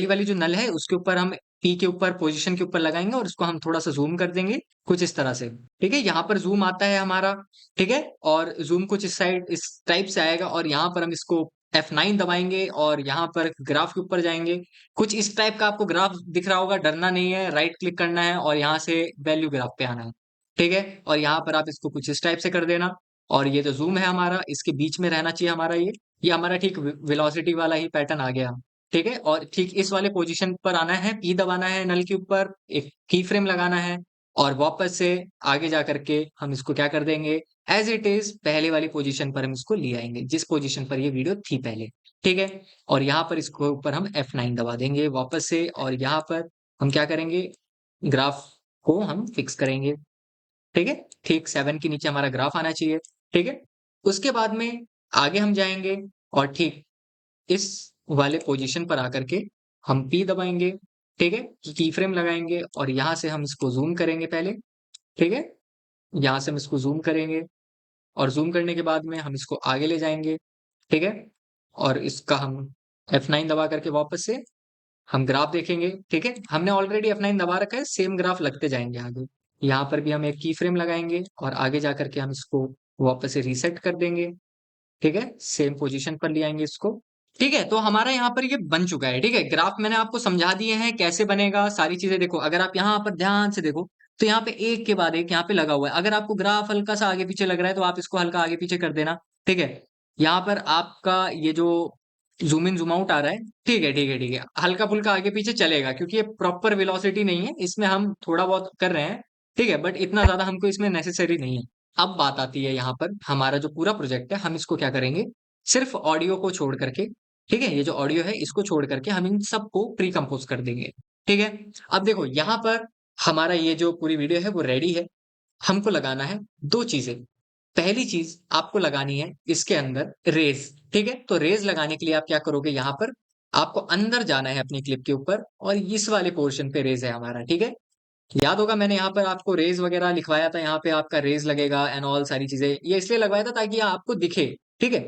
वाली जो नल है उसके ऊपर हम पी के ऊपर पोजीशन के ऊपर लगाएंगे, और इसको हम थोड़ा सा जूम कर देंगे कुछ इस तरह से, ठीक है? यहाँ पर जूम आता है हमारा, ठीक है? और जूम कुछ इस साइड इस टाइप से आएगा, और यहाँ पर हम इसको F9 दबाएंगे, और यहाँ पर ग्राफ के ऊपर जाएंगे। कुछ इस टाइप का आपको ग्राफ दिख रहा होगा, डरना नहीं है, राइट क्लिक करना है और यहाँ से वैल्यू ग्राफ पे आना है, ठीक है? और यहाँ पर आप इसको कुछ इस टाइप से कर देना, और ये जो जूम है हमारा, इसके बीच में रहना चाहिए हमारा ये हमारा ठीक वेलोसिटी वाला ही पैटर्न आ गया, ठीक है? और ठीक इस वाले पोजीशन पर आना है, पी दबाना है नल के ऊपर, एक की फ्रेम लगाना है, और वापस से आगे जा करके हम इसको क्या कर देंगे, एज इट इज पहले वाली पोजीशन पर हम इसको ले आएंगे, जिस पोजीशन पर ये वीडियो थी पहले, ठीक है? और यहाँ पर इसको ऊपर हम F9 दबा देंगे वापस से, और यहाँ पर हम क्या करेंगे, ग्राफ को हम फिक्स करेंगे, ठीक है? ठीक 7 के नीचे हमारा ग्राफ आना चाहिए, ठीक है? उसके बाद में आगे हम जाएंगे, और ठीक इस वाले पोजीशन पर आकर के हम पी दबाएंगे, ठीक है? की फ्रेम लगाएंगे, और यहाँ से हम इसको जूम करेंगे पहले, ठीक है? यहाँ से हम इसको जूम करेंगे, और जूम करने के बाद में हम इसको आगे ले जाएंगे, ठीक है? और इसका हम F9 दबा करके वापस से हम ग्राफ देखेंगे, ठीक है? हमने ऑलरेडी F9 दबा रखा है, सेम ग्राफ लगते जाएंगे आगे। यहाँ पर भी हम एक की फ्रेम लगाएंगे, और आगे जा करके हम इसको वापस से रीसेट कर देंगे, ठीक है? सेम पोजीशन पर ले आएंगे इसको, ठीक है? तो हमारा यहाँ पर ये बन चुका है, ठीक है? ग्राफ मैंने आपको समझा दिए हैं कैसे बनेगा, सारी चीजें देखो। अगर आप यहाँ पर ध्यान से देखो, तो यहाँ पे एक के बाद एक यहाँ पे लगा हुआ है। अगर आपको ग्राफ हल्का सा आगे पीछे लग रहा है, तो आप इसको हल्का आगे पीछे कर देना, ठीक है? यहाँ पर आपका ये जो ज़ूम इन ज़ूम आउट आ रहा है। ठीक है, ठीक है, ठीक है। हल्का-फुल्का आगे-पीछे चलेगा क्योंकि ये प्रॉपर वेलोसिटी नहीं है, इसमें हम थोड़ा बहुत कर रहे हैं, ठीक है? बट इतना ज़्यादा हमको इसमें नेसेसरी नहीं है। अब बात आती है यहाँ पर हमारा जो पूरा प्रोजेक्ट है, हम इसको क्या करेंगे, सिर्फ़ ऑडियो को छोड़ कर के, ठीक है? ये जो ऑडियो है, इसको छोड़ कर के हम इन सबको प्री कंपोज़ कर देंगे, ठीक है? अब देखो यहाँ पर हमारा ये जो पूरी वीडियो है, वो रेडी है। हमको लगाना है 2 चीज़ें। पहली चीज़ आपको लगानी है इसके अंदर रेज़, ठीक है? तो रेज़ लगाने के लिए आप क्या करोगे यहाँ पर, आपको अंदर जाना है अपनी क्लिप के ऊपर और इस वाले पोर्शन पे रेज़ है हमारा, ठीक है? याद होगा मैंने यहाँ पर आपको रेज़ वगैरह लिखवाया था, यहाँ पे आपका रेज़ लगेगा एंड ऑल सारी चीज़ें। ये इसलिए लगवाया था ताकि आपको दिखे, ठीक है?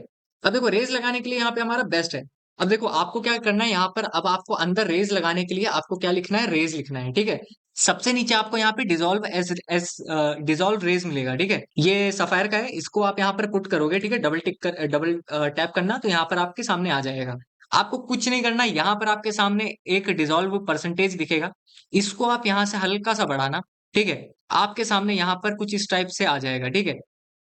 अब देखो रेज़ लगाने के लिए यहाँ पे हमारा बेस्ट है। अब देखो आपको क्या करना है यहाँ पर, अब आपको अंदर रेज़ लगाने के लिए आपको क्या लिखना है, रेज़ लिखना है, ठीक है? सबसे नीचे आपको यहाँ पे डिसॉल्व रेज़ मिलेगा, ठीक है? ये सफ़ायर का है, इसको आप यहाँ पर पुट करोगे, ठीक है? डबल टैप करना तो यहाँ पर आपके सामने आ जाएगा। आपको कुछ नहीं करना, यहाँ पर आपके सामने एक डिसॉल्व परसेंटेज दिखेगा, इसको आप यहाँ से हल्का-सा बढ़ाना, ठीक है? आपके सामने यहाँ पर कुछ इस टाइप से आ जाएगा, ठीक है?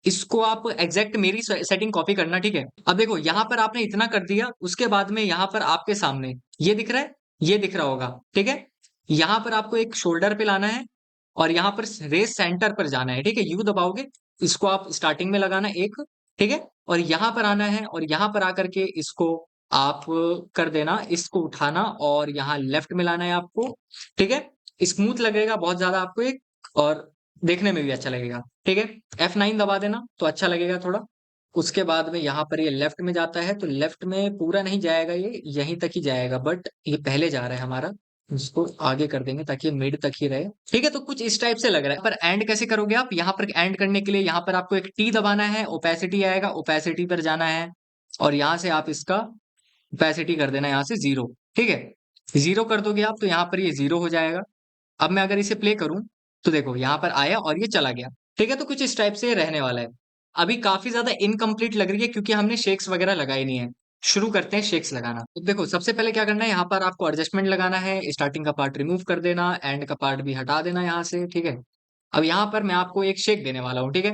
इसको आप एग्ज़ैक्ट मेरी सेटिंग कॉपी करना, ठीक है? अब देखो यहाँ पर आपने इतना कर दिया, उसके बाद में यहाँ पर आपके सामने ये दिख रहा है? ये दिख रहा होगा, ठीक है? यहाँ पर आपको एक शोल्डर पे लाना है और यहाँ पर रेज़ सेंटर पर जाना है, ठीक है? यू दबाओगे, इसको आप स्टार्टिंग में लगाना 1, ठीक है? और यहाँ पर आना है और यहाँ पर आकर के इसको आप कर देना, इसको उठाना और यहाँ लेफ्ट में लाना है आपको, ठीक है? स्मूथ लगेगा बहुत ज़्यादा आपको एक और देखने में भी अच्छा लगेगा, ठीक है? F9 दबा देना तो अच्छा लगेगा थोड़ा। उसके बाद में यहाँ पर ये लेफ्ट में जाता है, तो लेफ्ट में पूरा नहीं जाएगा ये, यहीं तक ही जाएगा बट ये पहले जा रहा है हमारा। इसको आगे कर देंगे ताकि ये मिड तक ही रहे। ठीक है, तो कुछ इस टाइप से लग रहा है। पर एंड कैसे करोगे आप? यहाँ पर एंड करने के लिए यहाँ पर आपको एक टी दबाना है, ओपेसिटी आएगा, ओपेसिटी पर जाना है और यहाँ से आप इसका ओपेसिटी कर देना यहाँ से 0, ठीक है? 0 कर दोगे आप तो यहाँ पर ये 0 हो जाएगा। अब मैं अगर इसे प्ले करूँ, तो देखो यहाँ पर आया और ये चला गया। ठीक है, तो कुछ इस टाइप से रहने वाला है। अभी काफ़ी ज़्यादा इनकम्प्लीट लग रही है क्योंकि हमने शेक्स वगैरह लगाए नहीं है। शुरू करते हैं शेक्स लगाना। तो देखो सबसे पहले क्या करना है, यहाँ पर आपको एडजस्टमेंट लगाना है, स्टार्टिंग का पार्ट रिमूव कर देना, एंड का पार्ट भी हटा देना यहाँ से, ठीक है? अब यहाँ पर मैं आपको एक शेक देने वाला हूँ, ठीक है?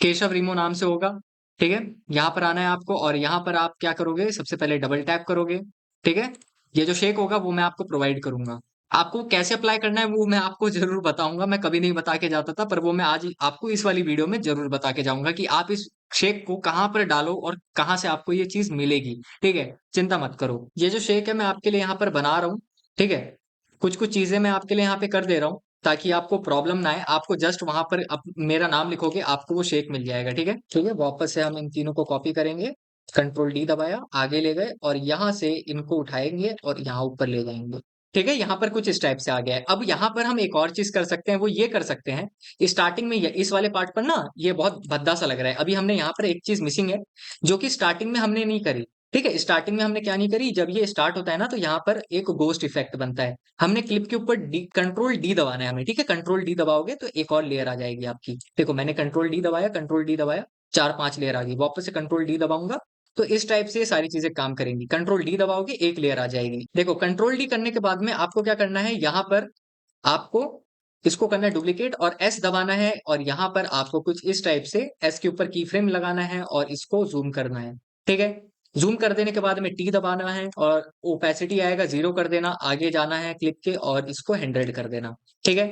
केशव रीमो नाम से होगा, ठीक है? यहाँ पर आना है आपको और यहाँ पर आप क्या करोगे, सबसे पहले डबल टैप करोगे, ठीक है? ये जो शेक होगा वो मैं आपको प्रोवाइड करूँगा। आपको कैसे अप्लाई करना है वो मैं आपको ज़रूर बताऊँगा, मैं कभी नहीं बता के जाता था पर वो मैं आज आपको इस वाली वीडियो में ज़रूर बता के जाऊँगा कि आप इस शेक को कहाँ पर डालो और कहाँ से आपको ये चीज़ मिलेगी, ठीक है? चिंता मत करो। ये जो शेक है मैं आपके लिए यहाँ पर बना रहा हूँ, ठीक है? कुछ-कुछ चीज़ें मैं आपके लिए यहाँ पे कर दे रहा हूँ, ताकि आपको प्रॉब्लम ना आए। आपको जस्ट वहाँ पर मेरा नाम लिखोगे, आपको वो शेक मिल जाएगा, ठीक है? ठीक है, वापस से हम इन तीनों को कॉपी करेंगे, कंट्रोल डी दबाया, आगे ले गए और यहाँ से इनको उठाएँगे और यहाँ ऊपर ले जाएँगे। ठीक है, यहाँ पर कुछ इस टाइप से आ गया है। अब यहाँ पर हम एक और चीज़ कर सकते हैं, वो ये कर सकते हैं, स्टार्टिंग में य इस वाले पार्ट पर ना, ये बहुत भद्दा-सा लग रहा है। अभी हमने यहाँ पर एक चीज़ मिसिंग है, जो कि स्टार्टिंग में हमने नहीं करी। ठीक है? स्टार्टिंग में हमने क्या नहीं करी, जब ये स्टार्ट होता है ना, तो यहाँ पर एक घोस्ट इफेक्ट बनता है। हमने क्लिप के ऊपर कंट्रोल डी दबाना है हमें, ठीक है? कंट्रोल डी दबाओगे तो एक और लेयर आ जाएगी आपकी। देखो मैंने कंट्रोल डी दबाया, 4-5 लेयर आ गई। वापस से कंट्रोल डी दबाऊँगा, तो इस टाइप से ये सारी चीज़ें काम करेंगी। कंट्रोल डी दबाओगे, एक लेयर आ जाएगी। देखो कंट्रोल डी करने के बाद में आपको क्या करना है, यहाँ पर आपको इसको करना है डुप्लीकेट और एस दबाना है और यहाँ पर आपको कुछ इस टाइप से एस के ऊपर की फ्रेम लगाना है और इसको ज़ूम करना है। ठीक है? ज़ूम कर देने के बाद में टी दबाना है और ओपेसिटी आएगा 0 कर देना, आगे जाना है क्लिप के और इसको 100 कर देना। ठीक है?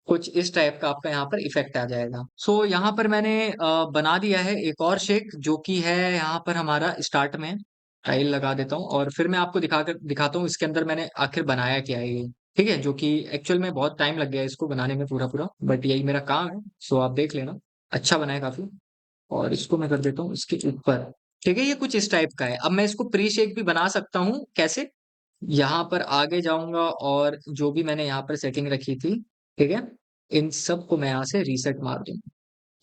कुछ इस टाइप का आपका यहाँ पर इफ़ेक्ट आ जाएगा। सो यहाँ पर मैंने बना दिया है एक और शेक जो कि है यहाँ पर हमारा स्टार्ट में, टाइल लगा देता हूँ और फिर मैं आपको दिखाता हूँ इसके अंदर मैंने आखिर बनाया क्या है ये। ठीक है? जो कि एक्चुअल में बहुत टाइम लग गया है इसको बनाने में पूरा-पूरा, बट यही मेरा काम है, सो आप देख लेना। अच्छा बना है काफ़ी और इसको मैं कर देता हूँ इसके ऊपर। ठीक है? ये कुछ इस टाइप का है। अब मैं इसको प्री शेक भी बना सकता हूँ, कैसे? यहाँ पर आगे जाऊँगा और जो भी मैंने यहाँ पर सेटिंग रखी थी, ठीक है? इन सब को मैं यहाँ से रीसेट मार दूँगा,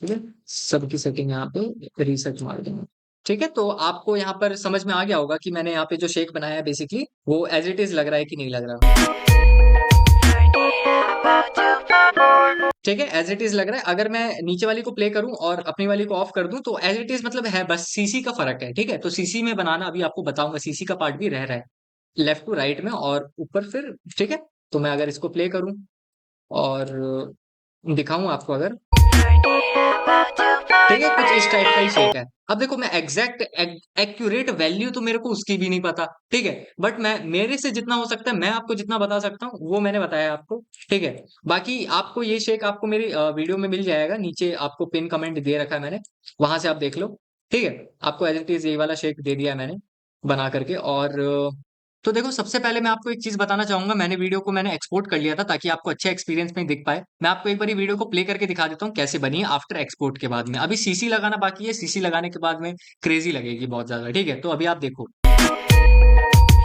ठीक है? सबकी सेटिंग यहाँ पे रीसेट मार दूँगा, ठीक है? तो आपको यहाँ पर समझ में आ गया होगा कि मैंने यहाँ पे जो शेक बनाया है बेसिकली, वो एज़ इट इज़ लग रहा है कि नहीं लग रहा। ठीक है, एज़ इट इज़ लग रहा है। अगर मैं नीचे वाली को प्ले करूँ और अपनी वाली को ऑफ कर दूँ, तो एज़ इट इज़ मतलब है, बस सीसी का फ़र्क है, ठीक है? तो सीसी में बनाना अभी आपको बताऊँगा, सीसी का पार्ट भी रह रहा है। लेफ्ट टू राइट में और ऊपर फिर ठीक है? तो मैं अगर इसको प्ले करूँ और दिखाऊँ आपको अगर ठीक है, कुछ इस टाइप का ही शेक है। अब देखो मैं एग्जैक्ट एक्यूरेट वैल्यू तो मेरे को उसकी भी नहीं पता, ठीक है, बट मैं मेरे से जितना हो सकता है मैं आपको जितना बता सकता हूँ वो मैंने बताया आपको, ठीक है। बाकी आपको ये शेक आपको मेरी वीडियो में मिल जाएगा, नीचे आपको पिन कमेंट दे रखा है मैंने, वहां से आप देख लो, ठीक है। आपको एज इट इज ये वाला शेक दे दिया है मैंने बना करके। और तो देखो सबसे पहले मैं आपको एक चीज बताना चाहूंगा, मैंने वीडियो को मैंने एक्सपोर्ट कर लिया था ताकि आपको अच्छे एक्सपीरियंस में दिख पाए। मैं आपको एक बार वीडियो को प्ले करके दिखा देता हूँ कैसे बनी है आफ्टर एक्सपोर्ट के बाद में। अभी सीसी लगाना बाकी है, सीसी लगाने के बाद में क्रेजी लगेगी बहुत ज्यादा, ठीक है। तो अभी आप देखो।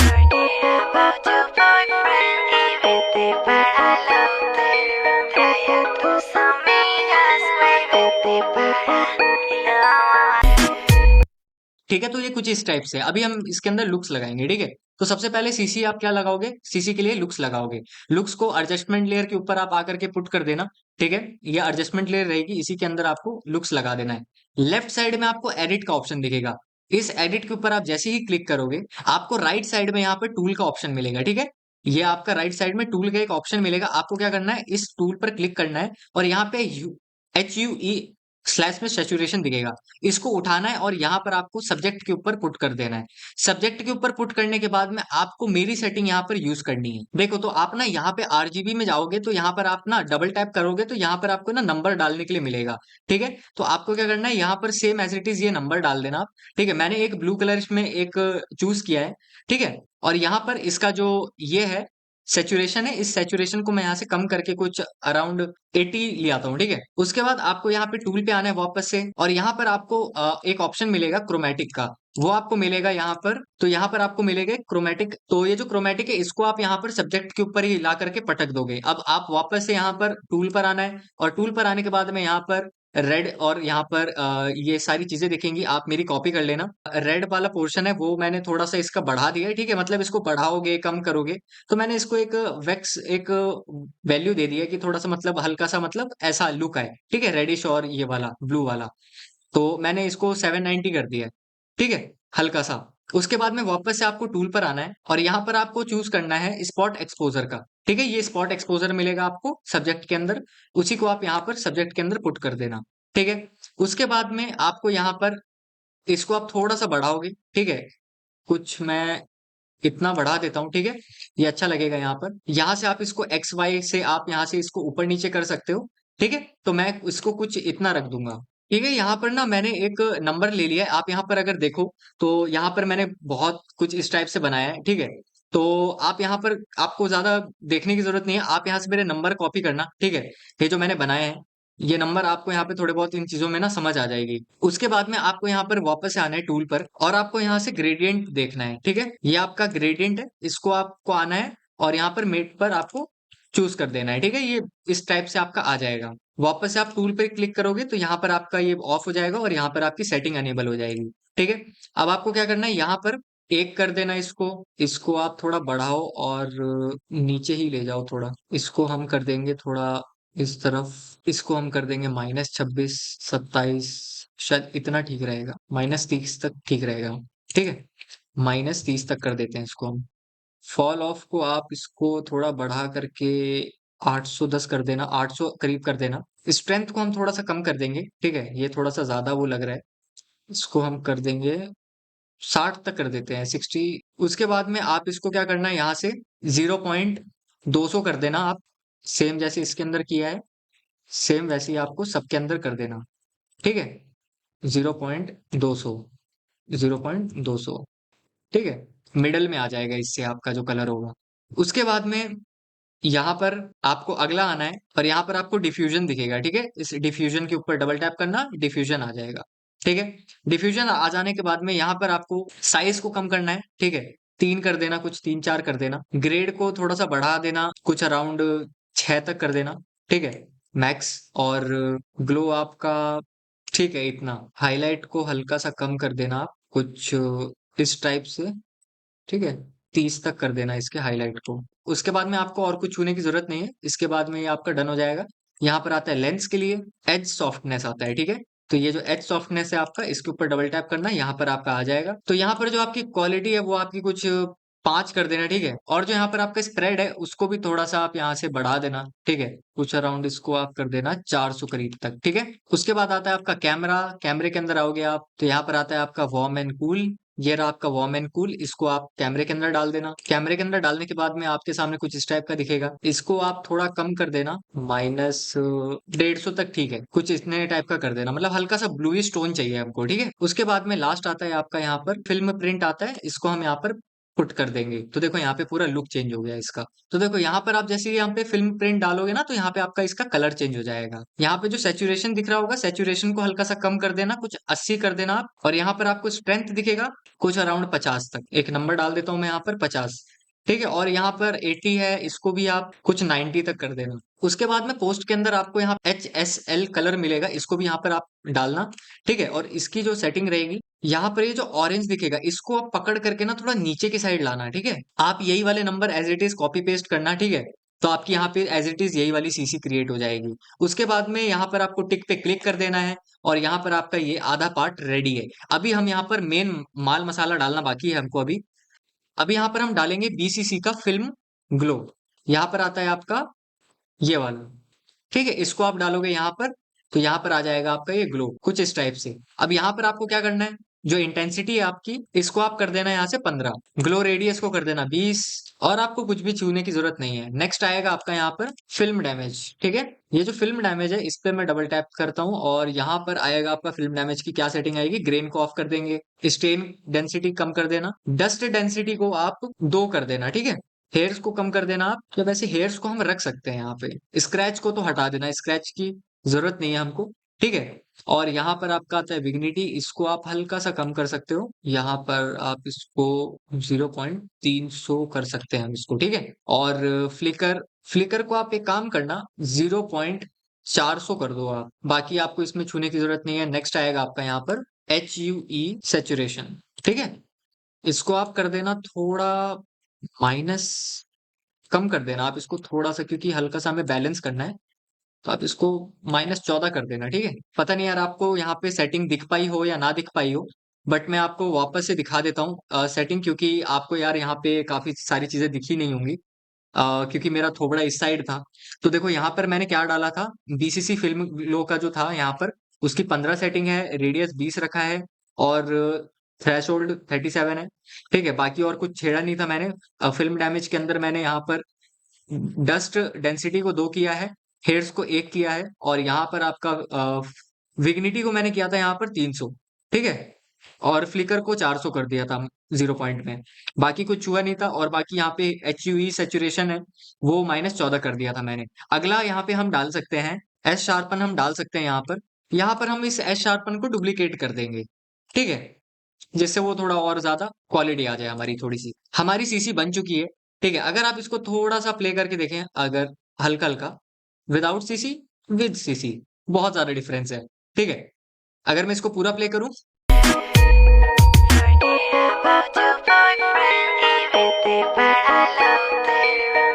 Forget about your boyfriend y vete para el hotel. Trae a tus amigas, güey, vete para ठीक है, तो ये कुछ इस टाइप से अभी हम इसके अंदर लुक्स लगाएंगे, ठीक है। तो सबसे पहले सीसी आप क्या लगाओगे, सीसी के लिए लुक्स लगाओगे। लुक्स को एडजस्टमेंट लेयर के ऊपर आप आकर के पुट कर देना, ठीक है। ये एडजस्टमेंट लेयर रहेगी, इसी के अंदर आपको लुक्स लगा देना है। लेफ्ट साइड में आपको एडिट का ऑप्शन दिखेगा। इस एडिट के ऊपर आप जैसे ही क्लिक करोगे आपको राइट साइड में यहाँ पे टूल का ऑप्शन मिलेगा, ठीक है। ये आपका राइट साइड में टूल का एक ऑप्शन मिलेगा, आपको क्या करना है इस टूल पर क्लिक करना है और यहाँ पे HUE स्लैश में सेचुरेशन दिखेगा, इसको उठाना है और यहाँ पर आपको सब्जेक्ट के ऊपर पुट कर देना है। सब्जेक्ट के ऊपर पुट करने के बाद में आपको मेरी सेटिंग यहाँ पर यूज करनी है। देखो तो आप ना यहाँ पे RGB में जाओगे तो यहाँ पर आप ना डबल टैप करोगे तो यहाँ पर आपको ना नंबर डालने के लिए मिलेगा, ठीक है। तो आपको क्या करना है यहाँ पर सेम एज इट इज ये नंबर डाल देना आप, ठीक है। मैंने एक ब्लू कलर इसमें एक चूज किया है, ठीक है। और यहाँ पर इसका जो ये है सेचुरेशन है, इस सेचुरेशन को मैं यहाँ से कम करके कुछ अराउंड 80 ले आता हूँ, ठीक है। उसके बाद आपको यहाँ पे टूल पे आना है वापस से और यहाँ पर आपको एक ऑप्शन मिलेगा क्रोमेटिक का, वो आपको मिलेगा यहाँ पर। तो यहाँ पर आपको मिलेगा क्रोमेटिक, तो ये जो क्रोमेटिक है इसको आप यहाँ पर सब्जेक्ट के ऊपर ही ला करके पटक दोगे। अब आप वापस से यहाँ पर टूल पर आना है और टूल पर आने के बाद में यहाँ पर रेड और यहाँ पर ये सारी चीजें दिखेंगी, आप मेरी कॉपी कर लेना। रेड वाला पोर्शन है वो मैंने थोड़ा सा इसका बढ़ा दिया है, ठीक है। मतलब इसको बढ़ाओगे कम करोगे तो मैंने इसको एक वेक्स एक वैल्यू दे दी है कि थोड़ा सा मतलब हल्का सा मतलब ऐसा लुक आए, ठीक है, रेडिश और ये वाला ब्लू वाला। तो मैंने इसको 790 कर दिया है, ठीक है, हल्का सा। उसके बाद में वापस से आपको टूल पर आना है और यहाँ पर आपको चूज करना है स्पॉट एक्सपोजर का, ठीक है। ये स्पॉट एक्सपोजर मिलेगा आपको सब्जेक्ट के अंदर, उसी को आप यहाँ पर सब्जेक्ट के अंदर पुट कर देना, ठीक है। उसके बाद में आपको यहाँ पर इसको आप थोड़ा सा बढ़ाओगे, ठीक है। कुछ मैं इतना बढ़ा देता हूँ, ठीक है, ये अच्छा लगेगा। यहाँ पर यहाँ से आप इसको XY से आप यहाँ से इसको ऊपर नीचे कर सकते हो, ठीक है। तो मैं इसको कुछ इतना रख दूंगा, ठीक है। यहाँ पर ना मैंने एक नंबर ले लिया है, आप यहाँ पर अगर देखो तो यहाँ पर मैंने बहुत कुछ इस टाइप से बनाया है, ठीक है। तो आप यहाँ पर आपको ज्यादा देखने की जरूरत नहीं है, आप यहाँ से मेरे नंबर कॉपी करना, ठीक है। ये जो मैंने बनाए हैं ये नंबर आपको यहाँ पे थोड़े बहुत इन चीजों में ना समझ आ जाएगी। उसके बाद में आपको यहाँ पर वापस से आना है टूल पर और आपको यहाँ से ग्रेडियंट देखना है, ठीक है। ये आपका ग्रेडियंट है, इसको आपको आना है और यहाँ पर मेट पर आपको चूज कर देना है, ठीक है। ये इस टाइप से आपका आ जाएगा। वापस से आप टूल पर क्लिक करोगे तो यहाँ पर आपका ये ऑफ हो जाएगा और यहाँ पर आपकी सेटिंग अनेबल हो जाएगी, ठीक है। अब आपको क्या करना है यहाँ पर एक कर देना इसको, इसको आप थोड़ा बढ़ाओ और नीचे ही ले जाओ थोड़ा, इसको हम कर देंगे थोड़ा इस तरफ, इसको हम कर देंगे -26 27, शायद इतना ठीक रहेगा, -30 तक ठीक रहेगा, ठीक है। -30 तक कर देते हैं इसको हम। फॉल ऑफ को आप इसको थोड़ा बढ़ा करके 810 कर देना, 800 करीब कर देना। स्ट्रेंथ को हम थोड़ा सा कम कर देंगे, ठीक है, ये थोड़ा सा ज्यादा वो लग रहा है, इसको हम कर देंगे 60 तक कर देते हैं, 60। उसके बाद में आप इसको क्या करना है यहाँ से 0.200 कर देना आप, सेम जैसे इसके अंदर किया है सेम वैसे ही आपको सबके अंदर कर देना, ठीक है। 0.200, 0.200, ठीक है। मिडल में आ जाएगा इससे आपका जो कलर होगा। उसके बाद में यहाँ पर आपको अगला आना है और यहाँ पर आपको डिफ्यूजन दिखेगा, ठीक है। इस डिफ्यूजन के ऊपर डबल टैप करना, डिफ्यूजन आ जाएगा, ठीक है। डिफ्यूजन आ जाने के बाद में यहाँ पर आपको साइज को कम करना है, ठीक है। 3 कर देना, कुछ 3 4 कर देना। ग्रेड को थोड़ा सा बढ़ा देना, कुछ अराउंड 6 तक कर देना, ठीक है, मैक्स। और ग्लो आपका ठीक है इतना। हाईलाइट को हल्का सा कम कर देना आप, कुछ इस टाइप से, ठीक है। 30 तक कर देना इसके हाईलाइट को। उसके बाद में आपको और कुछ छूने की जरूरत नहीं है, इसके बाद में ये आपका डन हो जाएगा। यहाँ पर आता है लेंस के लिए एज सॉफ्टनेस आता है, ठीक है। तो ये जो एज सॉफ्टनेस है आपका, इसके ऊपर डबल टैप करना है, यहाँ पर आपका आ जाएगा। तो यहाँ पर जो आपकी क्वालिटी है वो आपकी कुछ 5 कर देना, ठीक है। और जो यहाँ पर आपका स्प्रेड है उसको भी थोड़ा सा आप यहाँ से बढ़ा देना, ठीक है। कुछ अराउंड इसको आप कर देना 400 करीब तक, ठीक है। उसके बाद आता है आपका कैमरा। कैमरे के अंदर आओगे आप तो यहाँ पर आता है आपका वार्म एंड कूल। ये रहा आपका वार्म एंड कूल, इसको आप कैमरे के अंदर डाल देना। कैमरे के अंदर डालने के बाद में आपके सामने कुछ इस टाइप का दिखेगा, इसको आप थोड़ा कम कर देना, -150 तक, ठीक है। कुछ इतने टाइप का कर देना, मतलब हल्का सा ब्लूइश टोन चाहिए हमको, ठीक है। उसके बाद में लास्ट आता है आपका यहाँ पर फिल्म प्रिंट आता है, इसको हम यहाँ पर पुट कर देंगे। तो देखो यहाँ पे पूरा लुक चेंज हो गया इसका। तो देखो यहाँ पर आप जैसे यहाँ पे फिल्म प्रिंट डालोगे ना, तो यहाँ पे आपका इसका कलर चेंज हो जाएगा। यहाँ पे जो सैचुरेशन दिख रहा होगा, सैचुरेशन को हल्का सा कम कर देना, कुछ 80 कर देना आप। और यहाँ पर आपको स्ट्रेंथ दिखेगा कुछ अराउंड 50 तक, एक नंबर डाल देता हूँ मैं यहाँ पर 50, ठीक है। और यहाँ पर 80 है, इसको भी आप कुछ 90 तक कर देना। उसके बाद में पोस्ट के अंदर आपको यहाँ HSL कलर मिलेगा, इसको भी यहाँ पर आप डालना, ठीक है। और इसकी जो सेटिंग रहेगी, यहाँ पर ये जो ऑरेंज दिखेगा, इसको आप पकड़ करके ना थोड़ा नीचे की साइड लाना, ठीक है। आप यही वाले number as it is copy paste करना, ठीक है। तो आपकी यहाँ पे एज इट इज यही वाली सीसी क्रिएट हो जाएगी। उसके बाद में यहाँ पर आपको टिक पे क्लिक कर देना है और यहाँ पर आपका ये आधा पार्ट रेडी है। अभी हम यहाँ पर मेन माल मसाला डालना बाकी है हमको। अभी अभी यहाँ पर हम डालेंगे BCC का फिल्म ग्लो। यहाँ पर आता है आपका ये वाला, ठीक है। इसको आप डालोगे यहाँ पर, तो यहाँ पर आ जाएगा आपका ये ग्लो कुछ इस टाइप से। अब यहाँ पर आपको क्या करना है, जो इंटेंसिटी है आपकी, इसको आप कर देना यहाँ से 15, ग्लो रेडियस को कर देना 20, और आपको कुछ भी छूने की जरूरत नहीं है। नेक्स्ट आएगा आपका यहाँ पर फिल्म डैमेज, ठीक है। ये जो फिल्म डैमेज है, इस पे मैं डबल टैप करता हूँ और यहाँ पर आएगा आपका फिल्म डैमेज की क्या सेटिंग आएगी, ग्रेन को ऑफ कर देंगे, स्टेन डेंसिटी कम कर देना, डस्ट डेंसिटी को आप 2 कर देना, ठीक है। हेयर्स को कम कर देना आप, तो वैसे हेयर्स को हम रख सकते हैं यहाँ पे। स्क्रैच को तो हटा देना, स्क्रैच की जरूरत नहीं है हमको, ठीक है। और यहाँ पर आपका आता है विग्निटी, इसको आप हल्का सा कम कर सकते हो, यहाँ पर आप इसको 0.300 कर सकते हैं हम इसको, ठीक है। और फ्लिकर, फ्लिकर को आप एक काम करना 0.400 कर दो आप, बाकी आपको इसमें छूने की जरूरत नहीं है। नेक्स्ट आएगा आपका यहाँ पर HUE सेचुरेशन, ठीक है। इसको आप कर देना थोड़ा माइनस, कम कर देना आप इसको थोड़ा सा, क्योंकि हल्का सा हमें बैलेंस करना है। तो आप इसको -14 कर देना, ठीक है। पता नहीं यार आपको यहाँ पे सेटिंग दिख पाई हो या ना दिख पाई हो, बट मैं आपको वापस से दिखा देता हूँ सेटिंग, क्योंकि आपको यार यहाँ पे काफी सारी चीजें दिखी नहीं होंगी, क्योंकि मेरा थोबड़ा इस साइड था। तो देखो यहाँ पर मैंने क्या डाला था, BCC फिल्म लो का जो था यहाँ पर, उसकी 15 सेटिंग है, रेडियस 20 रखा है, और थ्रेशोल्ड 37 है, ठीक है। बाकी और कुछ छेड़ा नहीं था मैंने। फिल्म डैमेज के अंदर मैंने यहाँ पर डस्ट डेंसिटी को 2 किया है, हेयर्स को 1 किया है, और यहाँ पर आपका विग्निटी को मैंने किया था यहाँ पर 300, ठीक है। और फ्लिकर को 400 कर दिया था 0 पॉइंट में, बाकी कुछ छुआ नहीं था। और बाकी यहाँ पे HUE सेचुरेशन है, वो -14 कर दिया था मैंने। अगला यहाँ पे हम डाल सकते हैं एस शार्पन, हम डाल सकते हैं यहाँ पर। यहाँ पर हम इस एस शार्पन को डुप्लीकेट कर देंगे, ठीक है, जिससे वो थोड़ा और ज्यादा क्वालिटी आ जाए हमारी थोड़ी सी। हमारी सीसी बन चुकी है, ठीक है। अगर आप इसको थोड़ा सा प्ले करके देखें, अगर हल्का हल्का, विदाउट सीसी विद सीसी, बहुत ज्यादा डिफरेंस है, ठीक है। अगर मैं इसको पूरा प्ले करूं, Forget about your boyfriend y vete para el hotel.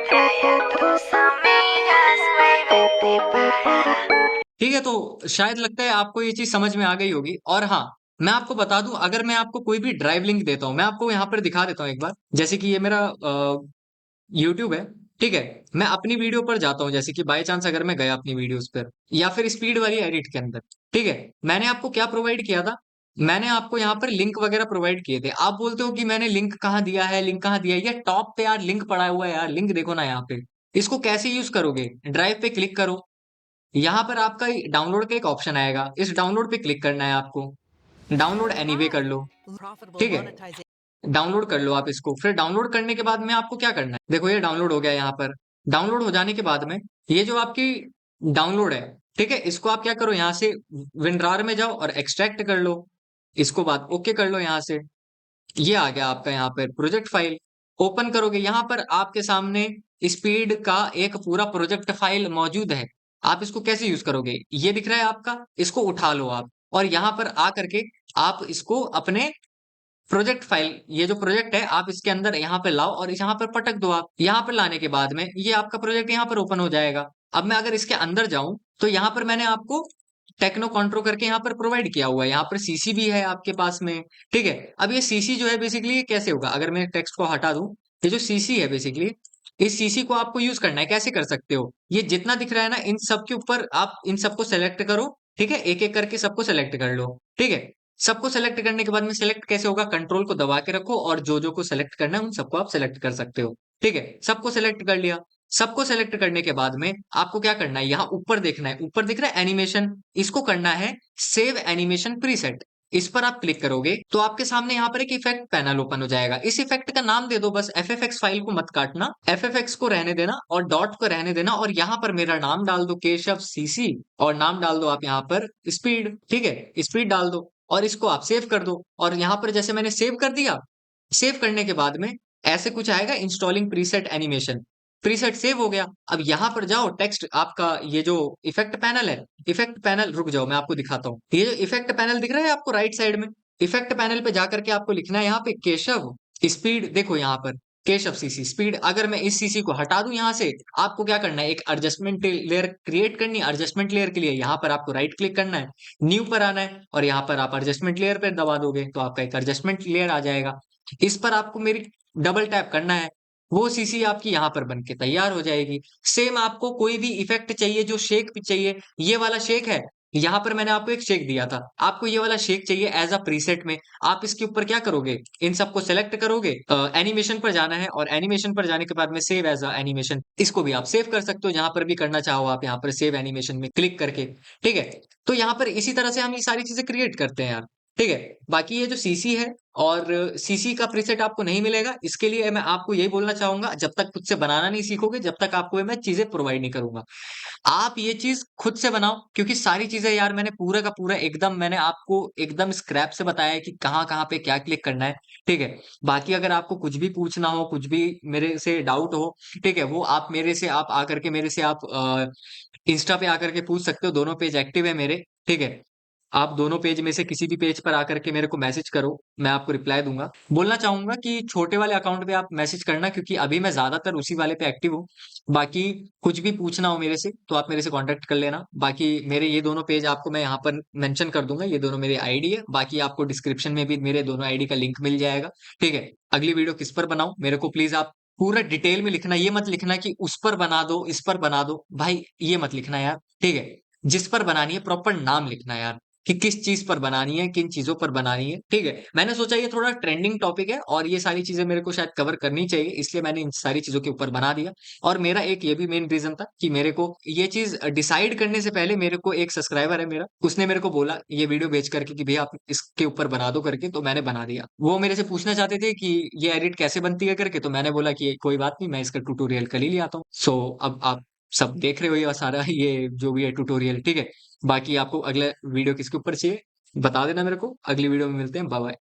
Trae a tus amigas, güey, vete para. ठीक है। तो शायद लगता है आपको ये चीज समझ में आ गई होगी। और हाँ, मैं आपको बता दूं, अगर मैं आपको कोई भी ड्राइव लिंक देता हूं, मैं आपको यहाँ पर दिखा देता हूँ एक बार, जैसे कि ये मेरा यूट्यूब है, ठीक है। मैं अपनी वीडियो पर जाता हूँ, जैसे कि बाय चांस अगर मैं गया अपनी वीडियोस पर, या फिर स्पीड वाली एडिट के अंदर, ठीक है। मैंने आपको क्या प्रोवाइड किया था, मैंने आपको यहाँ पर लिंक वगैरह प्रोवाइड किए थे। आप बोलते हो कि मैंने लिंक कहाँ दिया है, लिंक कहाँ दिया है, ये टॉप पे यार लिंक पड़ा हुआ है यार, लिंक देखो ना यहाँ पे। इसको कैसे यूज करोगे, ड्राइव पे क्लिक करो, यहाँ पर आपका डाउनलोड का एक ऑप्शन आएगा, इस डाउनलोड पे क्लिक करना है आपको, डाउनलोड एनीवे कर लो, ठीक है। डाउनलोड कर लो आप इसको। फिर डाउनलोड करने के बाद में आपको क्या करना है, देखो ये डाउनलोड हो गया यहाँ पर। डाउनलोड हो जाने के बाद में ये जो आपकी डाउनलोड है, ठीक है, इसको आप क्या करो, यहाँ से विनरार में जाओ और एक्सट्रैक्ट कर लो, इसको बाद ओके कर लो यहाँ से। ये आ गया आपका यहाँ पर प्रोजेक्ट फाइल। ओपन करोगे, यहाँ पर आपके सामने स्पीड का एक पूरा प्रोजेक्ट फाइल मौजूद है। आप इसको कैसे यूज करोगे, ये दिख रहा है आपका, इसको उठा लो आप, और यहाँ पर आ करके आप इसको अपने प्रोजेक्ट फाइल, ये जो प्रोजेक्ट है आप इसके अंदर यहाँ पे लाओ और यहाँ पर पटक दो आप। यहाँ पर लाने के बाद में ये आपका प्रोजेक्ट यहाँ पर ओपन हो जाएगा। अब मैं अगर इसके अंदर जाऊं, तो यहाँ पर मैंने आपको टेक्नो कंट्रो करके यहाँ पर प्रोवाइड किया हुआ है, यहाँ पर सीसी भी है आपके पास में। ठीक है, अब ये सीसी जो है बेसिकली कैसे होगा, अगर मैं टेक्स्ट को हटा दूं, ये जो सीसी है बेसिकली, इस सीसी को आपको यूज करना है। कैसे कर सकते हो, ये जितना दिख रहा है ना, इन सब के ऊपर आप इन सबको सेलेक्ट करो। ठीक है, एक एक करके सबको सेलेक्ट कर लो। ठीक है, सबको सेलेक्ट करने के बाद में सेलेक्ट कैसे होगा, कंट्रोल को दबा के रखो और जो जो को सेलेक्ट करना है उन सबको आप सेलेक्ट कर सकते हो। ठीक है, सबको सेलेक्ट कर लिया। सबको सेलेक्ट करने के बाद में आपको क्या करना है, यहाँ ऊपर देखना है, ऊपर दिख रहा है एनिमेशन, इसको करना है सेव एनिमेशन प्रीसेट। इस पर आप क्लिक करोगे तो आपके सामने यहाँ पर एक इफेक्ट पैनल ओपन हो जाएगा। इस इफेक्ट का नाम दे दो बस, एफएफएक्स फाइल को मत काटना, एफएफएक्स को रहने देना और डॉट को रहने देना, और यहाँ पर मेरा नाम डाल दो केशव सीसी, और नाम डाल दो आप यहाँ पर स्पीड। ठीक है, स्पीड डाल दो और इसको आप सेव कर दो। और यहाँ पर जैसे मैंने सेव कर दिया, सेव करने के बाद में ऐसे कुछ आएगा, installing preset animation, preset save हो गया। अब यहां पर जाओ, टेक्स्ट आपका ये जो इफेक्ट पैनल है, इफेक्ट पैनल, रुक जाओ मैं आपको दिखाता हूँ, ये जो इफेक्ट पैनल दिख रहा है आपको राइट साइड में, इफेक्ट पैनल पे जाकर के आपको लिखना है यहाँ पे केशव स्पीड। देखो यहाँ पर केशव सीसी स्पीड, अगर मैं इस सीसी को हटा दूं यहाँ से, आपको क्या करना है, एक एडजस्टमेंट लेयर क्रिएट करनी है। एडजस्टमेंट लेयर के लिए यहाँ पर आपको राइट क्लिक करना है, न्यू पर आना है, और यहाँ पर आप एडजस्टमेंट लेयर पर दबा दोगे तो आपका एक एडजस्टमेंट लेयर आ जाएगा। इस पर आपको मेरी डबल टैप करना है, वो सीसी आपकी यहाँ पर बनके तैयार हो जाएगी। सेम आपको कोई भी इफेक्ट चाहिए, जो शेक भी चाहिए, ये वाला शेक है, यहाँ पर मैंने आपको एक शेक दिया था, आपको ये वाला शेक चाहिए एज अ प्रीसेट में, आप इसके ऊपर क्या करोगे, इन सबको सेलेक्ट करोगे, एनिमेशन पर जाना है, और एनिमेशन पर जाने के बाद में सेव एज अ एनिमेशन, इसको भी आप सेव कर सकते हो जहां पर भी करना चाहो आप, यहाँ पर सेव एनिमेशन में क्लिक करके। ठीक है, तो यहाँ पर इसी तरह से हम ये सारी चीजें क्रिएट करते हैं यार। ठीक है, बाकी ये जो सीसी है, और सीसी का प्रीसेट आपको नहीं मिलेगा, इसके लिए मैं आपको यही बोलना चाहूंगा, जब तक खुद से बनाना नहीं सीखोगे, जब तक आपको ये मैं चीजें प्रोवाइड नहीं करूंगा। आप ये चीज खुद से बनाओ, क्योंकि सारी चीजें यार मैंने पूरा का पूरा एकदम, मैंने आपको एकदम स्क्रैप से बताया है कि कहाँ कहाँ पे क्या क्लिक करना है। ठीक है, बाकी अगर आपको कुछ भी पूछना हो, कुछ भी मेरे से डाउट हो, ठीक है, वो आप मेरे से आप आकर के मेरे से आप इंस्टा पे आकर के पूछ सकते हो, दोनों पेज एक्टिव है मेरे। ठीक है, आप दोनों पेज में से किसी भी पेज पर आकर के मेरे को मैसेज करो, मैं आपको रिप्लाई दूंगा। बोलना चाहूंगा कि छोटे वाले अकाउंट पे आप मैसेज करना, क्योंकि अभी मैं ज्यादातर उसी वाले पे एक्टिव हूँ। बाकी कुछ भी पूछना हो मेरे से तो आप मेरे से कांटेक्ट कर लेना। बाकी मेरे ये दोनों पेज आपको मैं यहाँ पर मेंशन कर दूंगा, ये दोनों मेरे आईडी है, बाकी आपको डिस्क्रिप्शन में भी मेरे दोनों आईडी का लिंक मिल जाएगा। ठीक है, अगली वीडियो किस पर बनाऊं, मेरे को प्लीज आप पूरा डिटेल में लिखना, ये मत लिखना कि उस पर बना दो, इस पर बना दो, भाई ये मत लिखना यार। ठीक है, जिस पर बनानी है प्रॉपर नाम लिखना यार, कि किस चीज पर बनानी है, किन चीजों पर बनानी है। ठीक है, मैंने सोचा ये थोड़ा ट्रेंडिंग टॉपिक है और ये सारी चीजें मेरे को शायद कवर करनी चाहिए, इसलिए मैंने इन सारी चीजों के ऊपर बना दिया। और मेरा एक ये भी मेन रीजन था कि मेरे को ये चीज डिसाइड करने से पहले, मेरे को एक सब्सक्राइबर है मेरा, उसने मेरे को बोला ये वीडियो भेज करके कि भैया आप इसके ऊपर बना दो करके, तो मैंने बना दिया। वो मेरे से पूछना चाहते थे कि ये एडिट कैसे बनती है करके, तो मैंने बोला कि कोई बात नहीं, मैं इसका ट्यूटोरियल कर ही ले आता हूँ। सो अब आप सब देख रहे हो ये सारा, ये जो भी है ट्यूटोरियल। ठीक है, बाकी आपको अगला वीडियो किसके ऊपर चाहिए बता देना मेरे को, अगली वीडियो में मिलते हैं, बाय बाय।